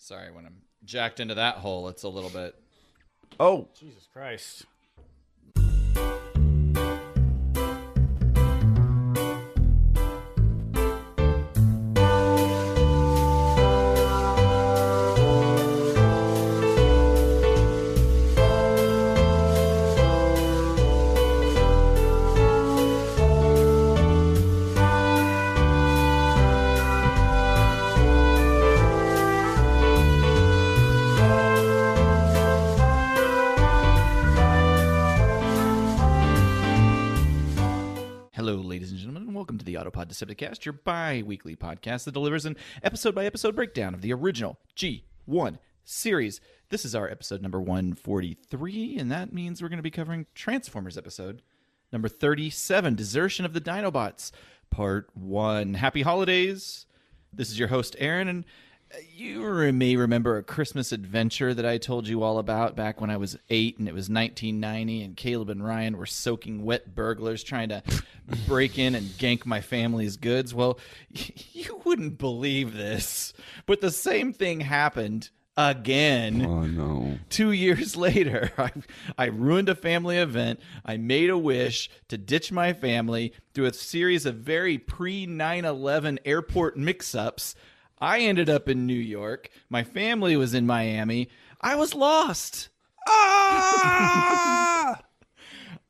Sorry, when I'm jacked into that hole, it's a little bit... Oh! Jesus Christ. Welcome to the Autopod Decepticast, your bi-weekly podcast that delivers an episode-by-episode breakdown of the original G1 series. This is our episode number 143, and that means we're going to be covering Transformers episode number 37, Desertion of the Dinobots, part 1. Happy holidays! This is your host, Aaron, and you may remember a Christmas adventure that I told you all about back when I was 8 and it was 1990 and Caleb and Ryan were soaking wet burglars trying to break in and gank my family's goods. Well, you wouldn't believe this, but the same thing happened again. Oh, no. 2 years later. I ruined a family event. I made a wish to ditch my family through a series of very pre-9/11 airport mix-ups. I ended up in New York. My family was in Miami. I was lost. Ah!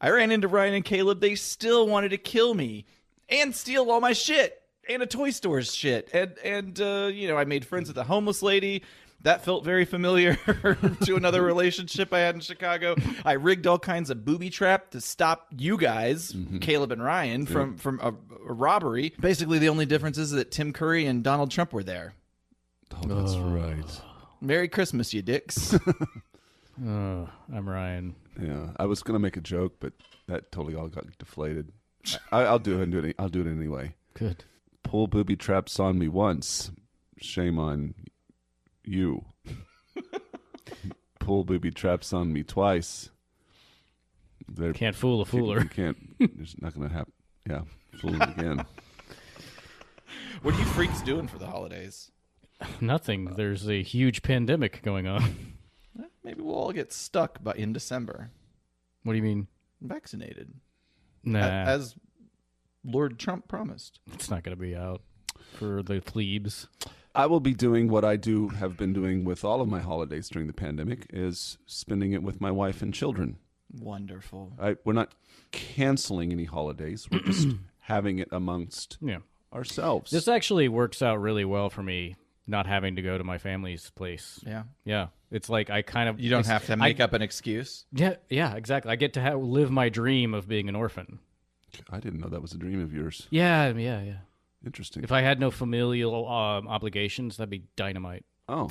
I ran into Ryan and Caleb. They still wanted to kill me and steal all my shit and a toy store's shit. And I made friends with a homeless lady. That felt very familiar to another relationship I had in Chicago. I rigged all kinds of booby trap to stop you guys, Caleb and Ryan, from a robbery. Basically, the only difference is that Tim Curry and Donald Trump were there. Oh, that's right. Merry Christmas, you dicks. I'm Ryan. Yeah, I was gonna make a joke, but that totally all got deflated. I'll do it. I'll do it anyway. Good. Pull booby traps on me once. Shame on you. Pull booby traps on me twice. Can't fool a fooler. You can't. It's not going to happen. Yeah, fool again. What are you freaks doing for the holidays? Nothing. There's a huge pandemic going on. Maybe we'll all get stuck in December. What do you mean? Vaccinated. Nah. As Lord Trump promised. It's not going to be out for the plebes. I will be doing what I have been doing with all of my holidays during the pandemic, is spending it with my wife and children. Wonderful. We're not canceling any holidays. We're just having it amongst ourselves. This actually works out really well for me, not having to go to my family's place. Yeah. Yeah. It's like I kind of... You don't have to make up an excuse. Yeah, exactly. I get to live my dream of being an orphan. I didn't know that was a dream of yours. Yeah. Interesting. If I had no familial obligations, that'd be dynamite. Oh.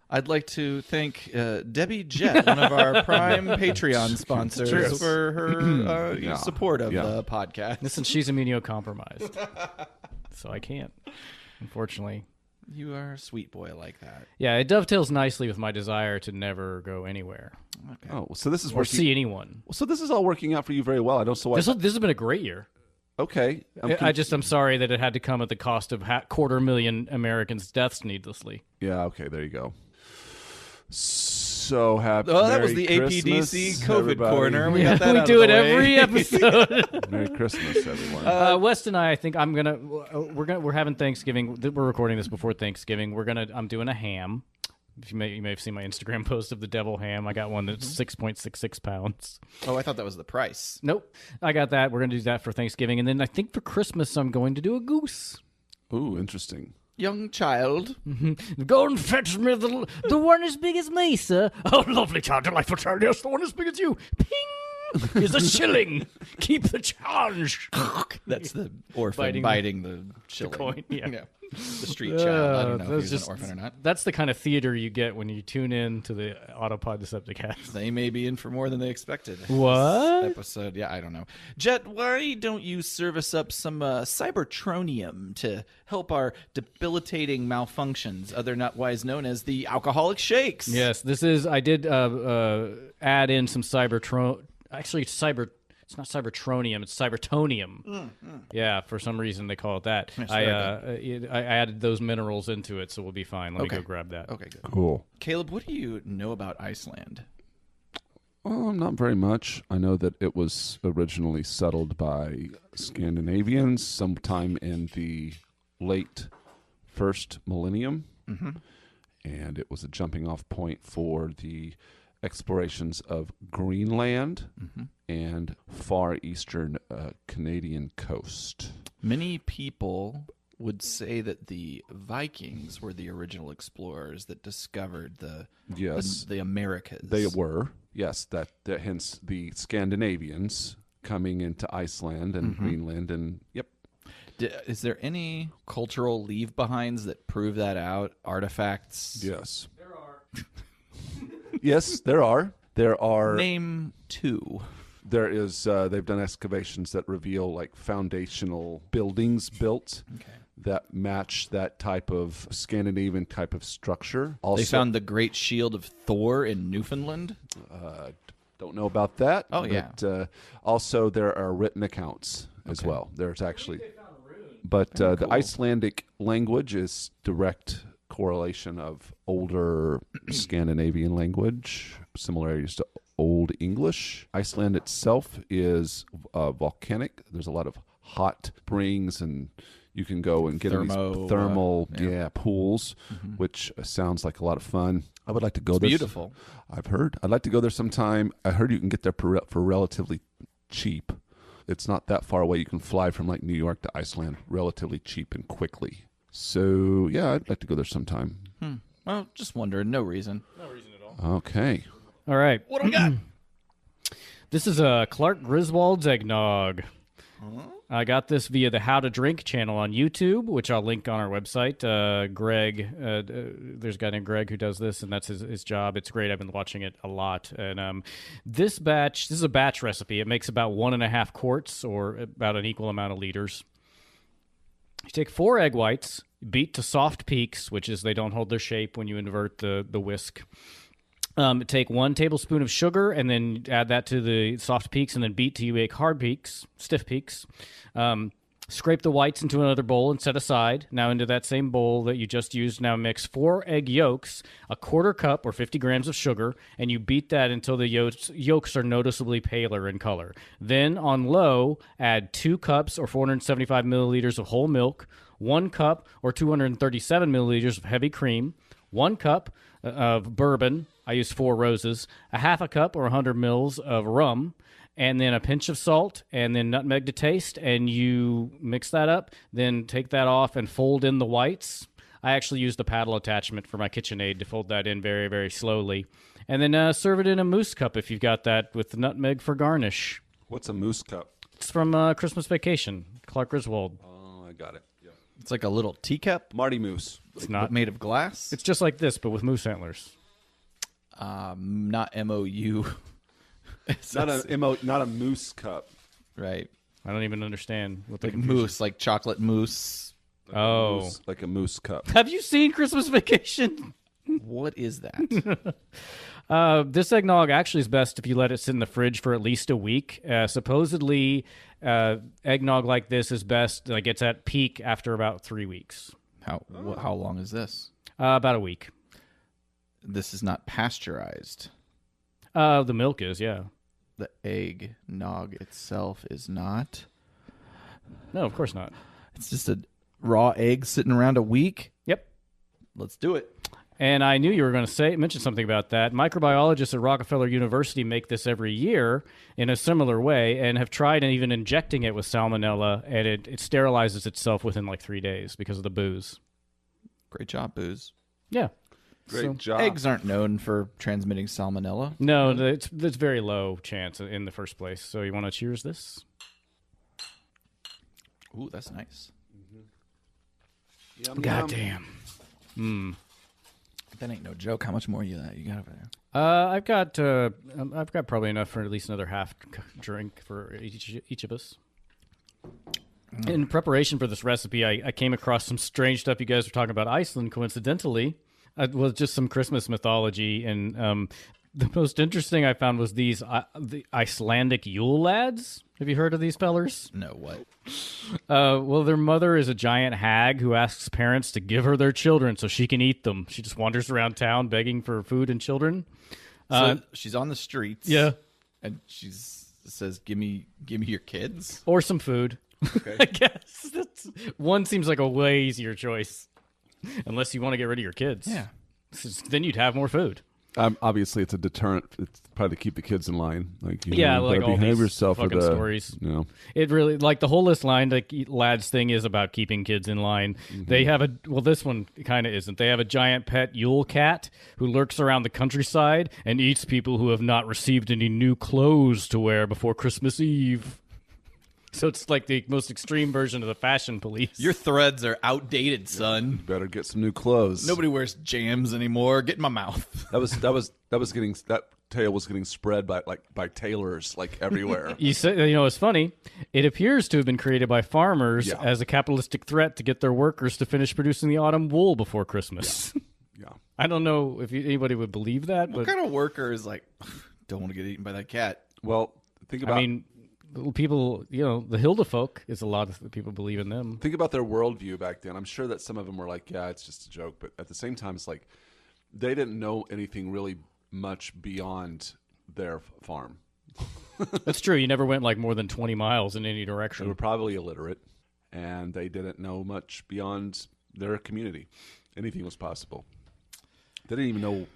I'd like to thank Debbie Jett, one of our prime Patreon sponsors, for her support of the podcast. Listen, she's immunocompromised, so I can't, unfortunately. You are a sweet boy like that. Yeah, it dovetails nicely with my desire to never go anywhere. Okay. Oh, so this is or see anyone. So this is all working out for you very well. I don't know why. This has been a great year. Okay. I'm sorry that it had to come at the cost of 250,000 Americans' deaths needlessly. Yeah, okay, there you go. So happy. Oh, that was the Christmas, APDC COVID everybody. corner. We got that we out do of it the way. every episode. Merry Christmas, everyone. West and I think we're having Thanksgiving. We're recording this before Thanksgiving. I'm doing a ham. You may have seen my Instagram post of the devil ham. I got one that's 6.66 pounds. Oh, I thought that was the price. Nope. I got that. We're going to do that for Thanksgiving. And then I think for Christmas, I'm going to do a goose. Ooh, interesting. Young child. Go and fetch me the one as big as me, sir. Oh, lovely child, delightful child. Yes, the one as big as you. Ping! Is a shilling. Keep the change. That's the orphan biting the shilling. The coin, yeah. The street child. I don't know if he's an orphan or not. That's the kind of theater you get when you tune in to the Autopod Decepticast. They may be in for more than they expected. What? This episode. Yeah, I don't know. Jet, why don't you service up some cybertronium to help our debilitating malfunctions, otherwise known as the alcoholic shakes? Yes, I did add in some cyber It's not Cybertronium, it's Cybertonium. Yeah, for some reason they call it that. Yes, I very added those minerals into it, so we'll be fine. Let me go grab that. Okay, good. Cool. Caleb, what do you know about Iceland? Not very much. I know that it was originally settled by Scandinavians sometime in the late first millennium. Mm-hmm. And it was a jumping off point for the explorations of Greenland and far eastern Canadian coast. Many people would say that the Vikings were the original explorers that discovered the Americas. They were, yes. That hence the Scandinavians coming into Iceland and Greenland, and Is there any cultural leave-behinds that prove that out? Artifacts? yes, there are. Yes, there are. There are. Name two. There is. They've done excavations that reveal like foundational buildings built that match that type of Scandinavian type of structure. Also, They found the Great Shield of Thor in Newfoundland. don't know about that. Oh, yeah. But, also, there are written accounts as well. There's actually, but the Icelandic language is direct correlation of older Scandinavian language, similarities to Old English. Iceland itself is volcanic. There's a lot of hot springs, and you can go and get in these thermal pools, which sounds like a lot of fun. I would like to go there. Beautiful. I've heard. I'd like to go there sometime. I heard you can get there for relatively cheap. It's not that far away. You can fly from like New York to Iceland relatively cheap and quickly. So, yeah, I'd like to go there sometime. Well, just wondering. No reason. No reason at all. Okay. All right. What do we got? This is Clark Griswold's eggnog. I got this via the How to Drink channel on YouTube, which I'll link on our website. Greg, there's a guy named Greg who does this, and that's his job. It's great. I've been watching it a lot. And this is a batch recipe. It makes about 1.5 quarts, or about an equal amount of liters. You take 4 egg whites, beat to soft peaks, which is they don't hold their shape when you invert the whisk. Take 1 tablespoon of sugar and then add that to the soft peaks and then beat till you make hard peaks, stiff peaks. Scrape the whites into another bowl and set aside. Now into that same bowl that you just used, now mix 4 egg yolks, a 1/4 cup or 50 grams of sugar, and you beat that until the yolks are noticeably paler in color. Then on low, add 2 cups or 475 milliliters of whole milk, 1 cup or 237 milliliters of heavy cream, 1 cup of bourbon. I use 4 roses, a 1/2 cup or 100 mils of rum, and then a pinch of salt, and then nutmeg to taste, and you mix that up, then take that off and fold in the whites. I actually used the paddle attachment for my KitchenAid to fold that in very, very slowly. And then serve it in a mousse cup if you've got that with the nutmeg for garnish. What's a mousse cup? It's from Christmas Vacation, Clark Griswold. Oh, I got it. Yeah. It's like a little teacup. Marty Moose. It's not. Made of glass. It's just like this, but with moose antlers. Not M-O-U. Not a moose cup. Right. I don't even understand what the Like confusion- mousse, like chocolate mousse. Like a moose cup. Have you seen Christmas Vacation? What is that? This eggnog actually is best if you let it sit in the fridge for at least a week. Supposedly, eggnog like this is best, like it's at peak after about 3 weeks. How long is this? About a week. This is not pasteurized. The milk is, yeah. The eggnog itself is not. No, of course not. It's just a raw egg sitting around a week. Yep. Let's do it. And I knew you were going to mention something about that. Microbiologists at Rockefeller University make this every year in a similar way and have tried even injecting it with salmonella, and it sterilizes itself within like 3 days because of the booze. Great job, Booze. Yeah. Great job. Eggs aren't known for transmitting salmonella. No, it's very low chance in the first place. So you want to cheers this? Ooh, that's nice. Yum, God yum. damn. That ain't no joke. How much more you got over there? I've got probably enough for at least another half drink for each of us. In preparation for this recipe, I came across some strange stuff. You guys were talking about Iceland, coincidentally. It was just some Christmas mythology, and The most interesting I found was the Icelandic Yule Lads. Have you heard of these fellers? No, what? Well, their mother is a giant hag who asks parents to give her their children so she can eat them. She just wanders around town begging for food and children. So she's on the streets. Yeah. And she says, give me your kids. Or some food. Okay. I guess. One seems like a way easier choice. Unless you want to get rid of your kids. Yeah. Then you'd have more food. Obviously, it's a deterrent. It's probably to keep the kids in line. Like, Like all behave these yourself fucking stories. You know. It really, like the whole line, like lads thing is about keeping kids in line. They have this one kind of isn't. They have a giant pet Yuuule cat who lurks around the countryside and eats people who have not received any new clothes to wear before Christmas Eve. So it's like the most extreme version of the fashion police. Your threads are outdated, son. Better get some new clothes. Nobody wears jams anymore. Get in my mouth. That tail was getting spread by tailors like everywhere. It's funny. It appears to have been created by farmers as a capitalistic threat to get their workers to finish producing the autumn wool before Christmas. Yeah. I don't know if anybody would believe that. What kind of worker is like, don't want to get eaten by that cat? Well, think about. I mean, people, the Hilda folk is a lot of people believe in them. Think about their worldview back then. I'm sure that some of them were like, yeah, it's just a joke. But at the same time, it's like they didn't know anything really much beyond their farm. That's true. You never went like more than 20 miles in any They direction. were probably illiterate, and they didn't know much beyond their community. Anything was possible. They didn't even know,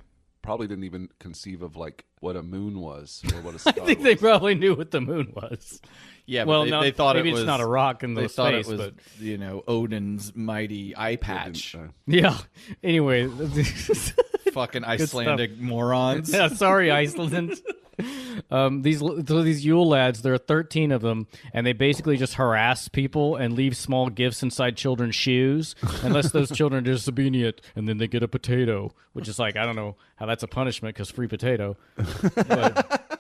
probably didn't even conceive of like what a moon was or what a star I think they probably knew what the moon was. Yeah, Well, but no, they thought maybe it was it's not a rock in They the thought space, it was, but Odin's mighty eye patch. yeah. Anyway, Fucking Icelandic morons. yeah, sorry, Iceland. These Yule Lads, there are 13 of them, and they basically just harass people and leave small gifts inside children's shoes, unless those children are disobedient, and then they get a potato, which is like, I don't know how that's a punishment because free potato. But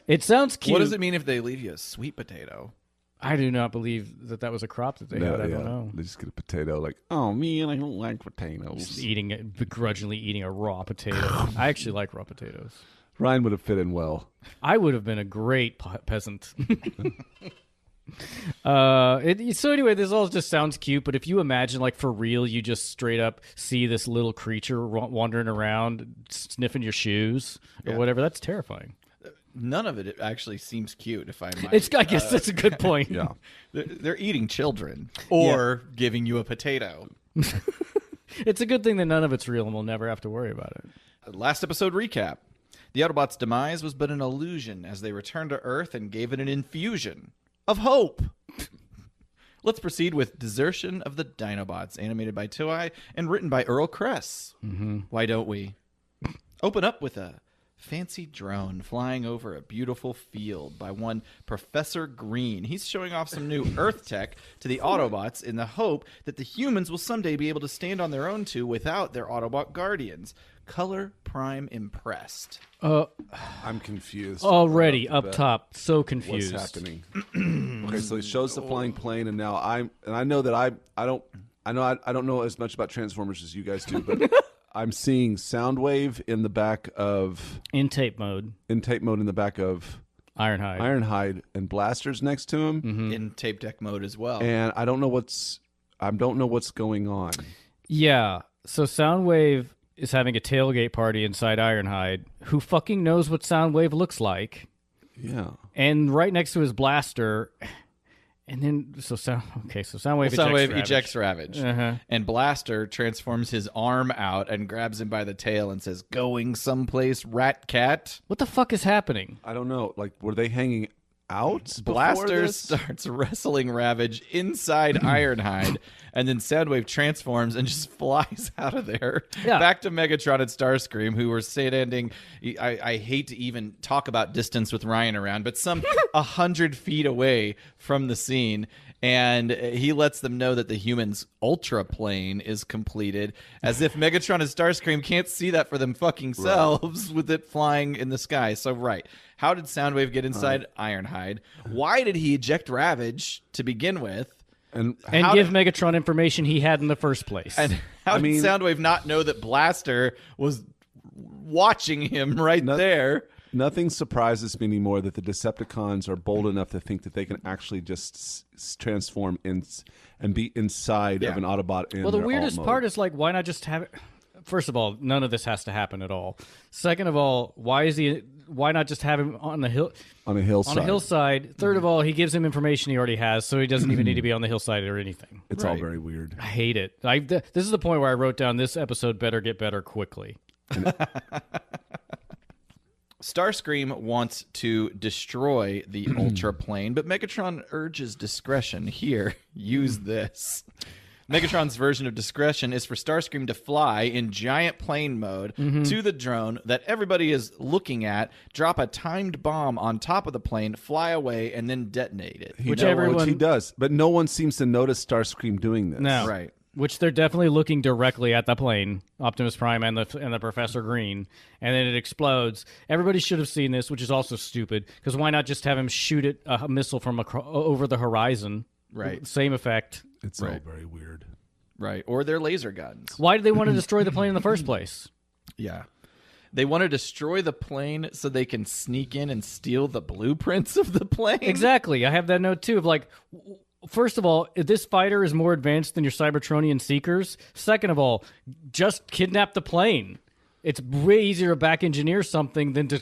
it sounds cute. What does it mean if they leave you a sweet potato? I do not believe that was a crop that they had. I don't know. They just get a potato like, oh, man, I don't like potatoes. Just begrudgingly eating a raw potato. I actually like raw potatoes. Ryan would have fit in well. I would have been a great peasant. So anyway, this all just sounds cute, but if you imagine, like, for real, you just straight up see this little creature wandering around, sniffing your shoes or whatever, that's terrifying. None of it actually seems cute, if I might. I guess that's a good point. Yeah. They're eating children or giving you a potato. It's a good thing that none of it's real and we'll never have to worry about it. Last episode recap. The Autobots' demise was but an illusion as they returned to Earth and gave it an infusion of hope. Let's proceed with Desertion of the Dinobots, animated by Toei and written by Earl Kress. Mm-hmm. Why don't we? Open up with a fancy drone flying over a beautiful field by one Professor Green. He's showing off some new Earth tech to the Autobots in the hope that the humans will someday be able to stand on their own two without their Autobot guardians. Color Prime impressed. I'm confused. Already up top, so confused. What's happening? Okay, so he shows the flying plane, and now I know that I don't know as much about Transformers as you guys do, but I'm seeing Soundwave in the back of in tape mode in the back of Ironhide, and blasters next to him In tape deck mode as well. and I don't know what's going on. Yeah, so Soundwave is having a tailgate party inside Ironhide. Who fucking knows what Soundwave looks like? Yeah. And right next to his blaster, and then Soundwave ejects Ravage. Uh-huh. And Blaster transforms his arm out and grabs him by the tail and says, "Going someplace, rat cat." What the fuck is happening? I don't know. Like, were they hanging out? Blaster starts wrestling Ravage inside Ironhide, and then Soundwave transforms and just flies out of there. Yeah. Back to Megatron and Starscream, who were standing. I hate to even talk about distance with Ryan around, but some 100 feet away from the scene. And he lets them know that the humans' ultra plane is completed, as if Megatron and Starscream can't see that for them fucking selves with it flying in the sky. So, how did Soundwave get inside Ironhide? Why did he eject Ravage to begin with? And give Megatron information he had in the first place. And how did Soundwave not know that Blaster was watching him there. Nothing surprises me anymore that the Decepticons are bold enough to think that they can actually just transform and be inside of an Autobot. Well, the weirdest part is like, why not just have it? First of all, none of this has to happen at all. Second of all, why not just have him on the hill? On a hillside. On a hillside. Third of all, he gives him information he already has, so he doesn't even need to be on the hillside or anything. It's all very weird. I hate it. This is the point where I wrote down this episode better get better quickly. Starscream wants to destroy the Ultra Plane, but Megatron urges discretion. Here, use this. Megatron's version of discretion is for Starscream to fly in giant plane mode to the drone that everybody is looking at, drop a timed bomb on top of the plane, fly away, and then detonate it. Which he does, but no one seems to notice Starscream doing this. No. Right. Which they're definitely looking directly at the plane, Optimus Prime and the Professor Green, and then it explodes. Everybody should have seen this, which is also stupid, because why not just have him shoot a missile from over the horizon? Right. Same effect. It's all very weird. Right. Or their laser guns. Why do they want to destroy the plane in the first place? Yeah. They want to destroy the plane so they can sneak in and steal the blueprints of the plane. Exactly. I have that note, too, of like... First of all, this fighter is more advanced than your Cybertronian Seekers. Second of all, just kidnap the plane. It's way easier to back engineer something than to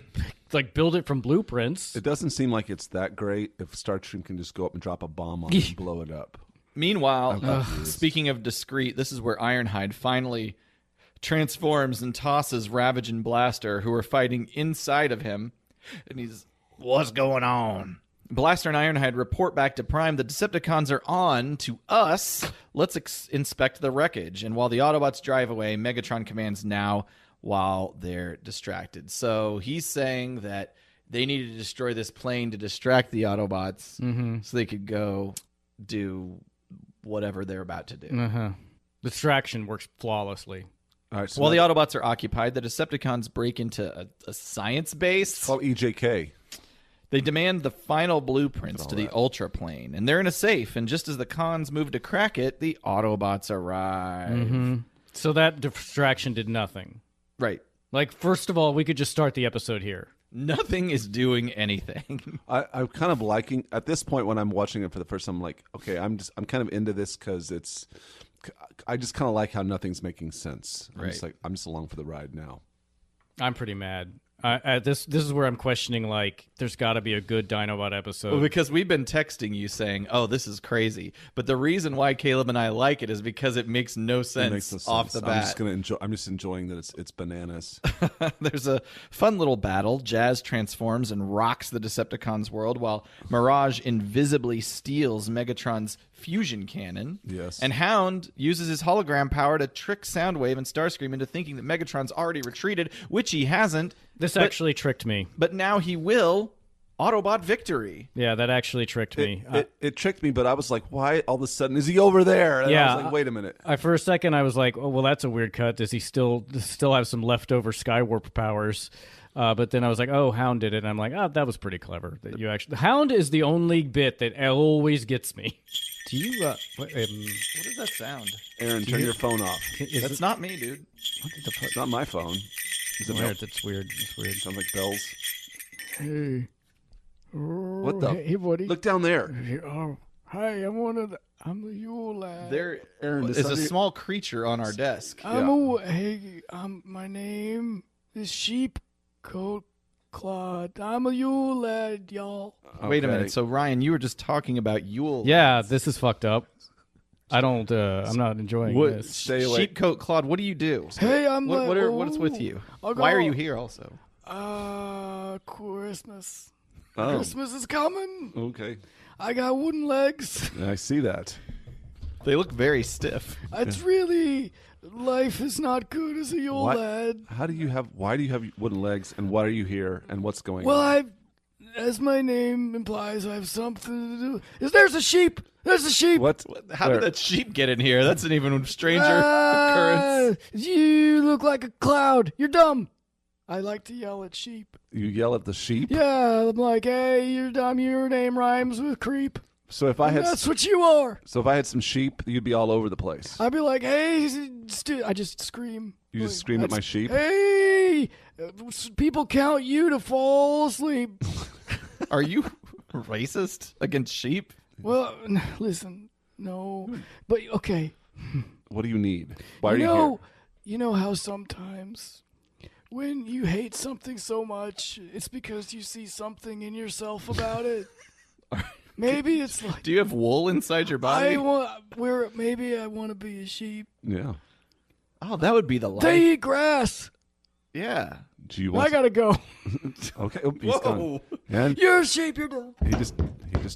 like build it from blueprints. It doesn't seem like it's that great if Starscream can just go up and drop a bomb on it and blow it up. Meanwhile, speaking of discreet, this is where Ironhide finally transforms and tosses Ravage and Blaster, who are fighting inside of him. And he's, what's going on? Blaster and Ironhide report back to Prime. The Decepticons are on to us. Let's inspect the wreckage. And while the Autobots drive away, Megatron commands now while they're distracted. So he's saying that they needed to destroy this plane to distract the Autobots so they could go do whatever they're about to do. Distraction works flawlessly. All right, so while the Autobots are occupied, the Decepticons break into a science base. It's called EJK. They demand the final blueprints to the Ultra Plane, and they're in a safe. And just as the cons move to crack it, the Autobots arrive. So that distraction did nothing. Right. Like, first of all, we could just start the episode here. Nothing is doing anything. I'm kind of liking at this point when I'm watching it for the first time. I'm like, okay, I'm kind of into this because I just kind of like how nothing's making sense. I'm just along for the ride now. I'm pretty mad. This is where I'm questioning, like, there's got to be a good Dinobot episode. Well, because we've been texting you saying, oh, this is crazy. But the reason why Caleb and I like it is because it makes no sense off the bat. I'm just enjoying that it's bananas. There's a fun little battle. Jazz transforms and rocks the Decepticons' world, while Mirage invisibly steals Megatron's fusion cannon. Yes. And Hound uses his hologram power to trick Soundwave and Starscream into thinking that Megatron's already retreated, which he hasn't. This actually tricked me. But now he will. Autobot victory. Yeah, that actually tricked me. It tricked me, but I was like, why all of a sudden is he over there? And I was like, wait a minute. For a second, I was like, oh, well, that's a weird cut. Does he still have some leftover Skywarp powers? But then I was like, oh, Hound did it. And I'm like, oh, that was pretty clever. That you actually, Hound is the only bit that always gets me. Do you? What does that sound? Aaron, turn your phone off. That's not me, dude. It's not my phone. Is it weird? That's weird. It's weird. Sounds like bells. Hey. What the? Hey, buddy. Look down there. Hi, I'm the Yule Lad. There is a small creature on our desk. My name is Sheep Coat Claude. I'm a Yule Lad, y'all. Okay. Wait a minute. So Ryan, you were just talking about Yule. Yeah, this is fucked up. I'm not enjoying this. Sheepcoat Claude, what do you do? Hey, what's with you? Why are you here also? Christmas. Oh. Christmas is coming. Okay. I got wooden legs. I see that. They look very stiff. It's really, life is not good as a Yule Lad. Why do you have wooden legs, and why are you here, and what's going on? Well, as my name implies, I have something to do. There's a sheep. There's a sheep. What? How did that sheep get in here? That's an even stranger occurrence. You look like a cloud. You're dumb. I like to yell at sheep. You yell at the sheep? Yeah, I'm like, hey, you're dumb. Your name rhymes with creep. So if I had, that's what you are. So if I had some sheep, you'd be all over the place. I'd be like, hey, I just scream. You just scream at my sheep? Hey, People count you to fall asleep. Are you racist against sheep? Well, listen, no, but okay. What do you need? Why are you here? You know how sometimes when you hate something so much, it's because you see something in yourself about it. Maybe it's like, Do you have wool inside your body? maybe I want to be a sheep. Yeah. Oh, that would be the life. They eat grass. Yeah. Do you I want? gotta go. Okay. Oh, he's gone. Whoa. And You're a sheep. You're done. he just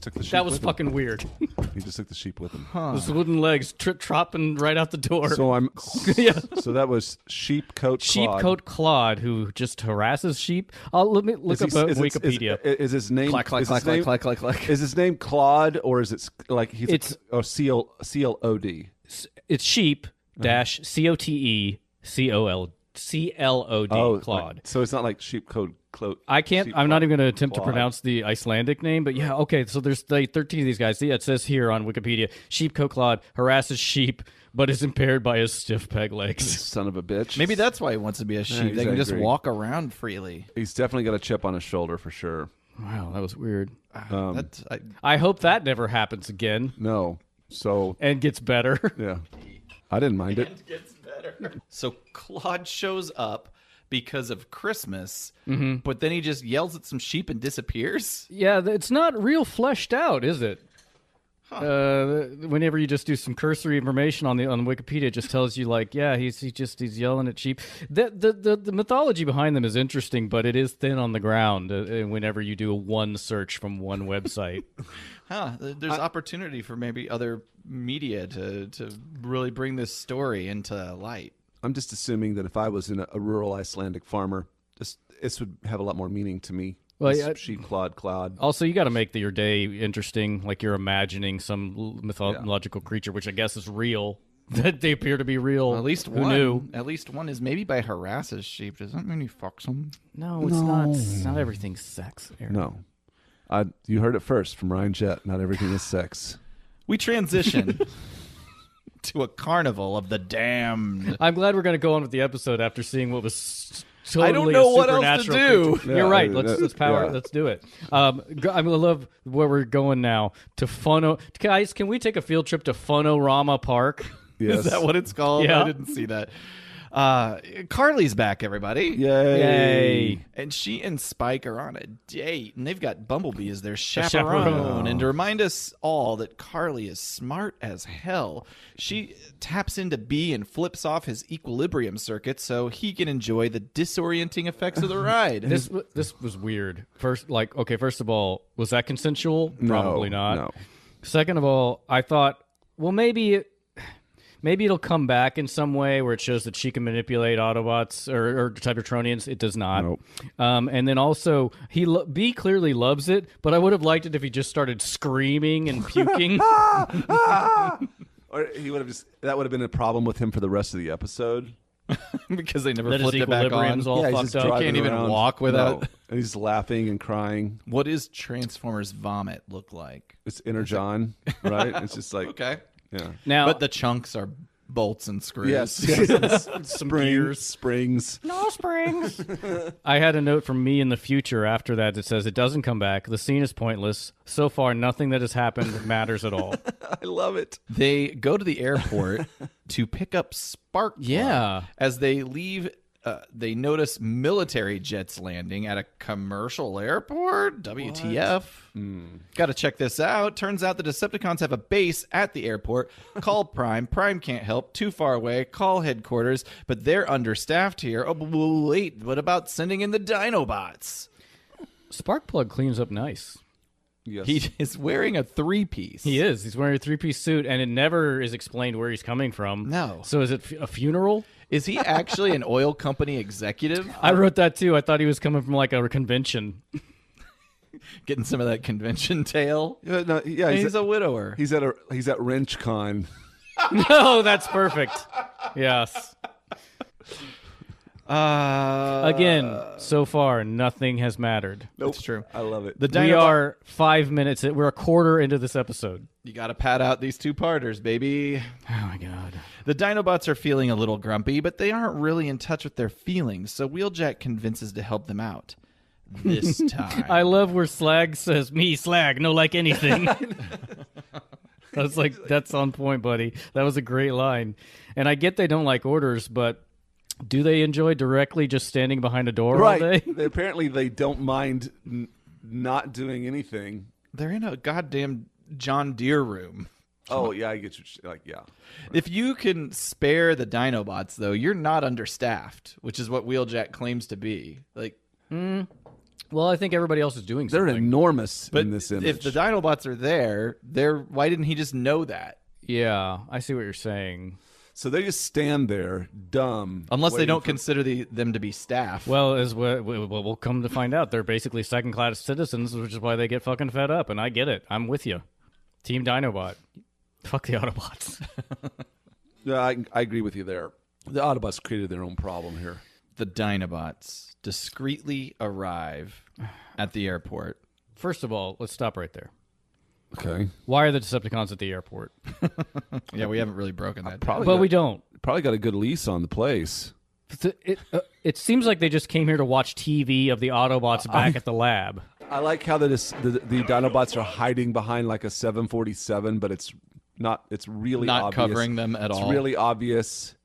took the sheep. That was with him. fucking weird. He just took the sheep with him. Those wooden legs tropping right out the door. So I'm. Yeah. So that was Sheepcoat Claude. Sheepcoat Claude, who just harasses sheep. Let me look up Wikipedia. Is his name? Clack, clack, is clack, his name- clack, clack, clack, clack. Is his name Claude or is it like he's? It's- CLOD. It's sheep dash COTE CLOD Claude. So it's not like Sheepcoat Claude. I can't. Sheep I'm not Claude. even going to attempt to Claude. pronounce the Icelandic name, but yeah, okay. So there's like 13 of these guys. Yeah, it says here on Wikipedia, Sheepcoat Claude harasses sheep, but is impaired by his stiff peg legs. Son of a bitch. Maybe that's why he wants to be a sheep. They can just angry. walk around freely. He's definitely got a chip on his shoulder for sure. Wow, that was weird. That's, I hope that never happens again No. So and gets better. yeah, I didn't mind it. gets better. So Claude shows up because of Christmas, but then he just yells at some sheep and disappears. Yeah, it's not real fleshed out, is it? Whenever you just do some cursory information on Wikipedia, it just tells you like, yeah, he's yelling at sheep. The mythology behind them is interesting, but it is thin on the ground. Whenever you do one search from one website, There's opportunity for maybe other media to really bring this story into light. I'm just assuming that if I was in a rural Icelandic farmer, this would have a lot more meaning to me. Well, This yeah. sheep Claude. also you got to make your day interesting, like you're imagining some mythological creature, which I guess is real. That they appear to be real. At least Who one. knew? At least one is maybe by harasses sheep. Does that mean he fucks them? No, it's not. It's not everything's sex. Aaron. No, you heard it first from Ryan Jett. Not everything is sex. We transition to a carnival of the damned. I'm glad we're going to go on with the episode after seeing what was totally I don't know a what else to supernatural do. creature. You're right. Yeah, Let's power. yeah. Let's do it. I love where we're going now to FUN-A. Guys, can we take a field trip to FUN-A-RAMA Park? Yes. Is that what it's called? Yeah. I didn't see that. Carly's back, everybody. Yay. And she and Spike are on a date, and they've got Bumblebee as their chaperone. chaperone. And to remind us all that Carly is smart as hell, she taps into Bee and flips off his equilibrium circuit so he can enjoy the disorienting effects of the ride. This was weird. First of all, was that consensual? Probably not. No. Second of all, I thought, well, maybe it'll come back in some way where it shows that she can manipulate Autobots or Cybertronians. It does not. Nope. And then also, B clearly loves it, but I would have liked it if he just started screaming and puking. Or he would have that would have been a problem with him for the rest of the episode. Because they never That his flipped it back on. equilibrium's all he's fucked just up. driving Can't even around. walk without- No. And he's laughing and crying. What does Transformers vomit look like? It's inner John, right? It's just like Okay. yeah. Now, But the chunks are bolts and screws. Yes. some gears. Springs. No springs. I had a note from me in the future after that that says it doesn't come back. The scene is pointless. So far, nothing that has happened matters at all. I love it. They go to the airport to pick up Sparkplug. Yeah. As they leave, they notice military jets landing at a commercial airport. WTF. Got to check this out. Turns out the Decepticons have a base at the airport. Call Prime. Prime can't help. Too far away. Call headquarters. But they're understaffed here. Oh, wait. What about sending in the Dinobots? Sparkplug cleans up nice. Yes. He is wearing a three-piece. He is. He's wearing a three-piece suit, and it never is explained where he's coming from. No. So is it a funeral? Is he actually an oil company executive? I wrote that too. I thought he was coming from like a convention. Getting some of that convention tail? Yeah, no, yeah, He's a widower. he's at WrenchCon. No, that's perfect. Yes. Again, so far, nothing has mattered. That's true. I love it. The We Dinobot- are 5 minutes. We're a quarter into this episode. You got to pad out these two-parters, baby. Oh, my God. The Dinobots are feeling a little grumpy, but they aren't really in touch with their feelings, so Wheeljack convinces to help them out. This time. I love where Slag says, "Me, Slag, no like anything." I was like, that's on point, buddy. That was a great line. And I get they don't like orders, but do they enjoy directly just standing behind a door all day? Apparently they don't mind not doing anything. They're in a goddamn John Deere room. Oh, yeah, I get you. Like, yeah. If you can spare the Dinobots, though, you're not understaffed, which is what Wheeljack claims to be. Like, Well, I think everybody else is doing something. They're enormous but in this image. if the Dinobots are there, why didn't he just know that? Yeah, I see what you're saying. So they just stand there, dumb. Unless they waiting don't for- consider them to be staff. Well, as we'll come to find out, they're basically second-class citizens, which is why they get fucking fed up, and I get it. I'm with you. Team Dinobot. Fuck the Autobots. Yeah, I agree with you there. The Autobots created their own problem here. The Dinobots discreetly arrive at the airport. First of all, let's stop right there. Okay. Why are the Decepticons at the airport? Yeah, we haven't really broken that down. But we don't. Probably got a good lease on the place. It seems like they just came here to watch TV of the Autobots back at the lab. I like how the Dinobots are hiding behind like a 747, but it's not. It's really Not obvious. covering them at all. It's really obvious.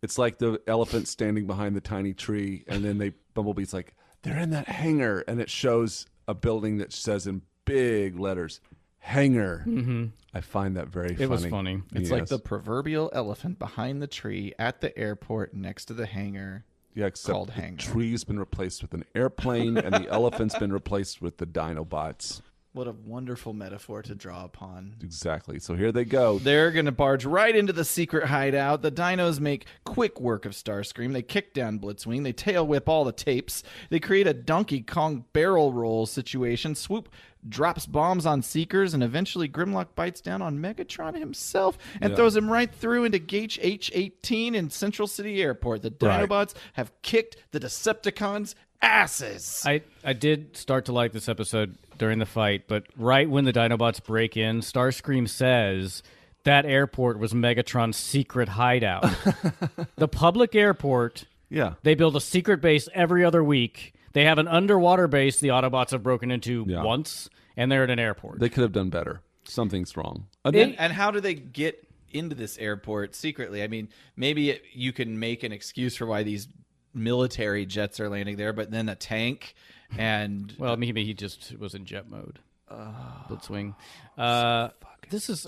It's like the elephant standing behind the tiny tree, and then Bumblebee's like, they're in that hangar, and it shows a building that says in big letters, hangar. Mm-hmm. I find that very funny. It was funny. It's like the proverbial elephant behind the tree at the airport next to the hangar. Yeah, except called the hangar. tree's been replaced with an airplane, and the elephant's been replaced with the Dinobots. What a wonderful metaphor to draw upon. Exactly. So here they go. They're going to barge right into the secret hideout. The Dinos make quick work of Starscream. They kick down Blitzwing. They tail whip all the tapes. They create a Donkey Kong barrel roll situation. Swoop drops bombs on Seekers, and eventually Grimlock bites down on Megatron himself and throws him right through into Gate H-18 in Central City Airport. The Dinobots have kicked the Decepticons' asses. I did start to like this episode during the fight, but right when the Dinobots break in, Starscream says that airport was Megatron's secret hideout. The public airport, they build a secret base every other week. They have an underwater base the Autobots have broken into once, and they're at an airport. They could have done better. Something's wrong. And how do they get into this airport secretly? I mean, maybe you can make an excuse for why these military jets are landing there, but then a tank and... Well, maybe he just was in jet mode. Blitzwing. This is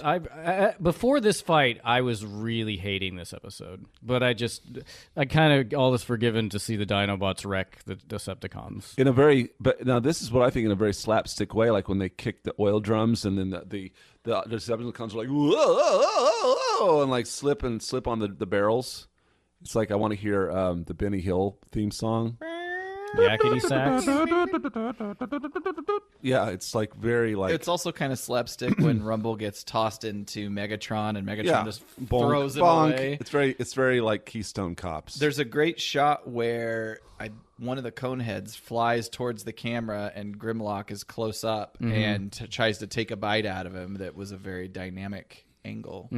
before this fight, I was really hating this episode, but I kind of all is forgiven to see the Dinobots wreck the Decepticons but now this is what I think in a very slapstick way, like when they kick the oil drums and then the Decepticons are like whoa, whoa, whoa, and like slip on the barrels. It's like I want to hear the Benny Hill theme song. Yakety sax. Yeah, it's like very like. It's also kind of slapstick when Rumble gets tossed into Megatron and Megatron just bonk, throws him bonk. away. It's very like Keystone Cops. There's a great shot where one of the Coneheads flies towards the camera and Grimlock is close up and tries to take a bite out of him. That was a very dynamic angle.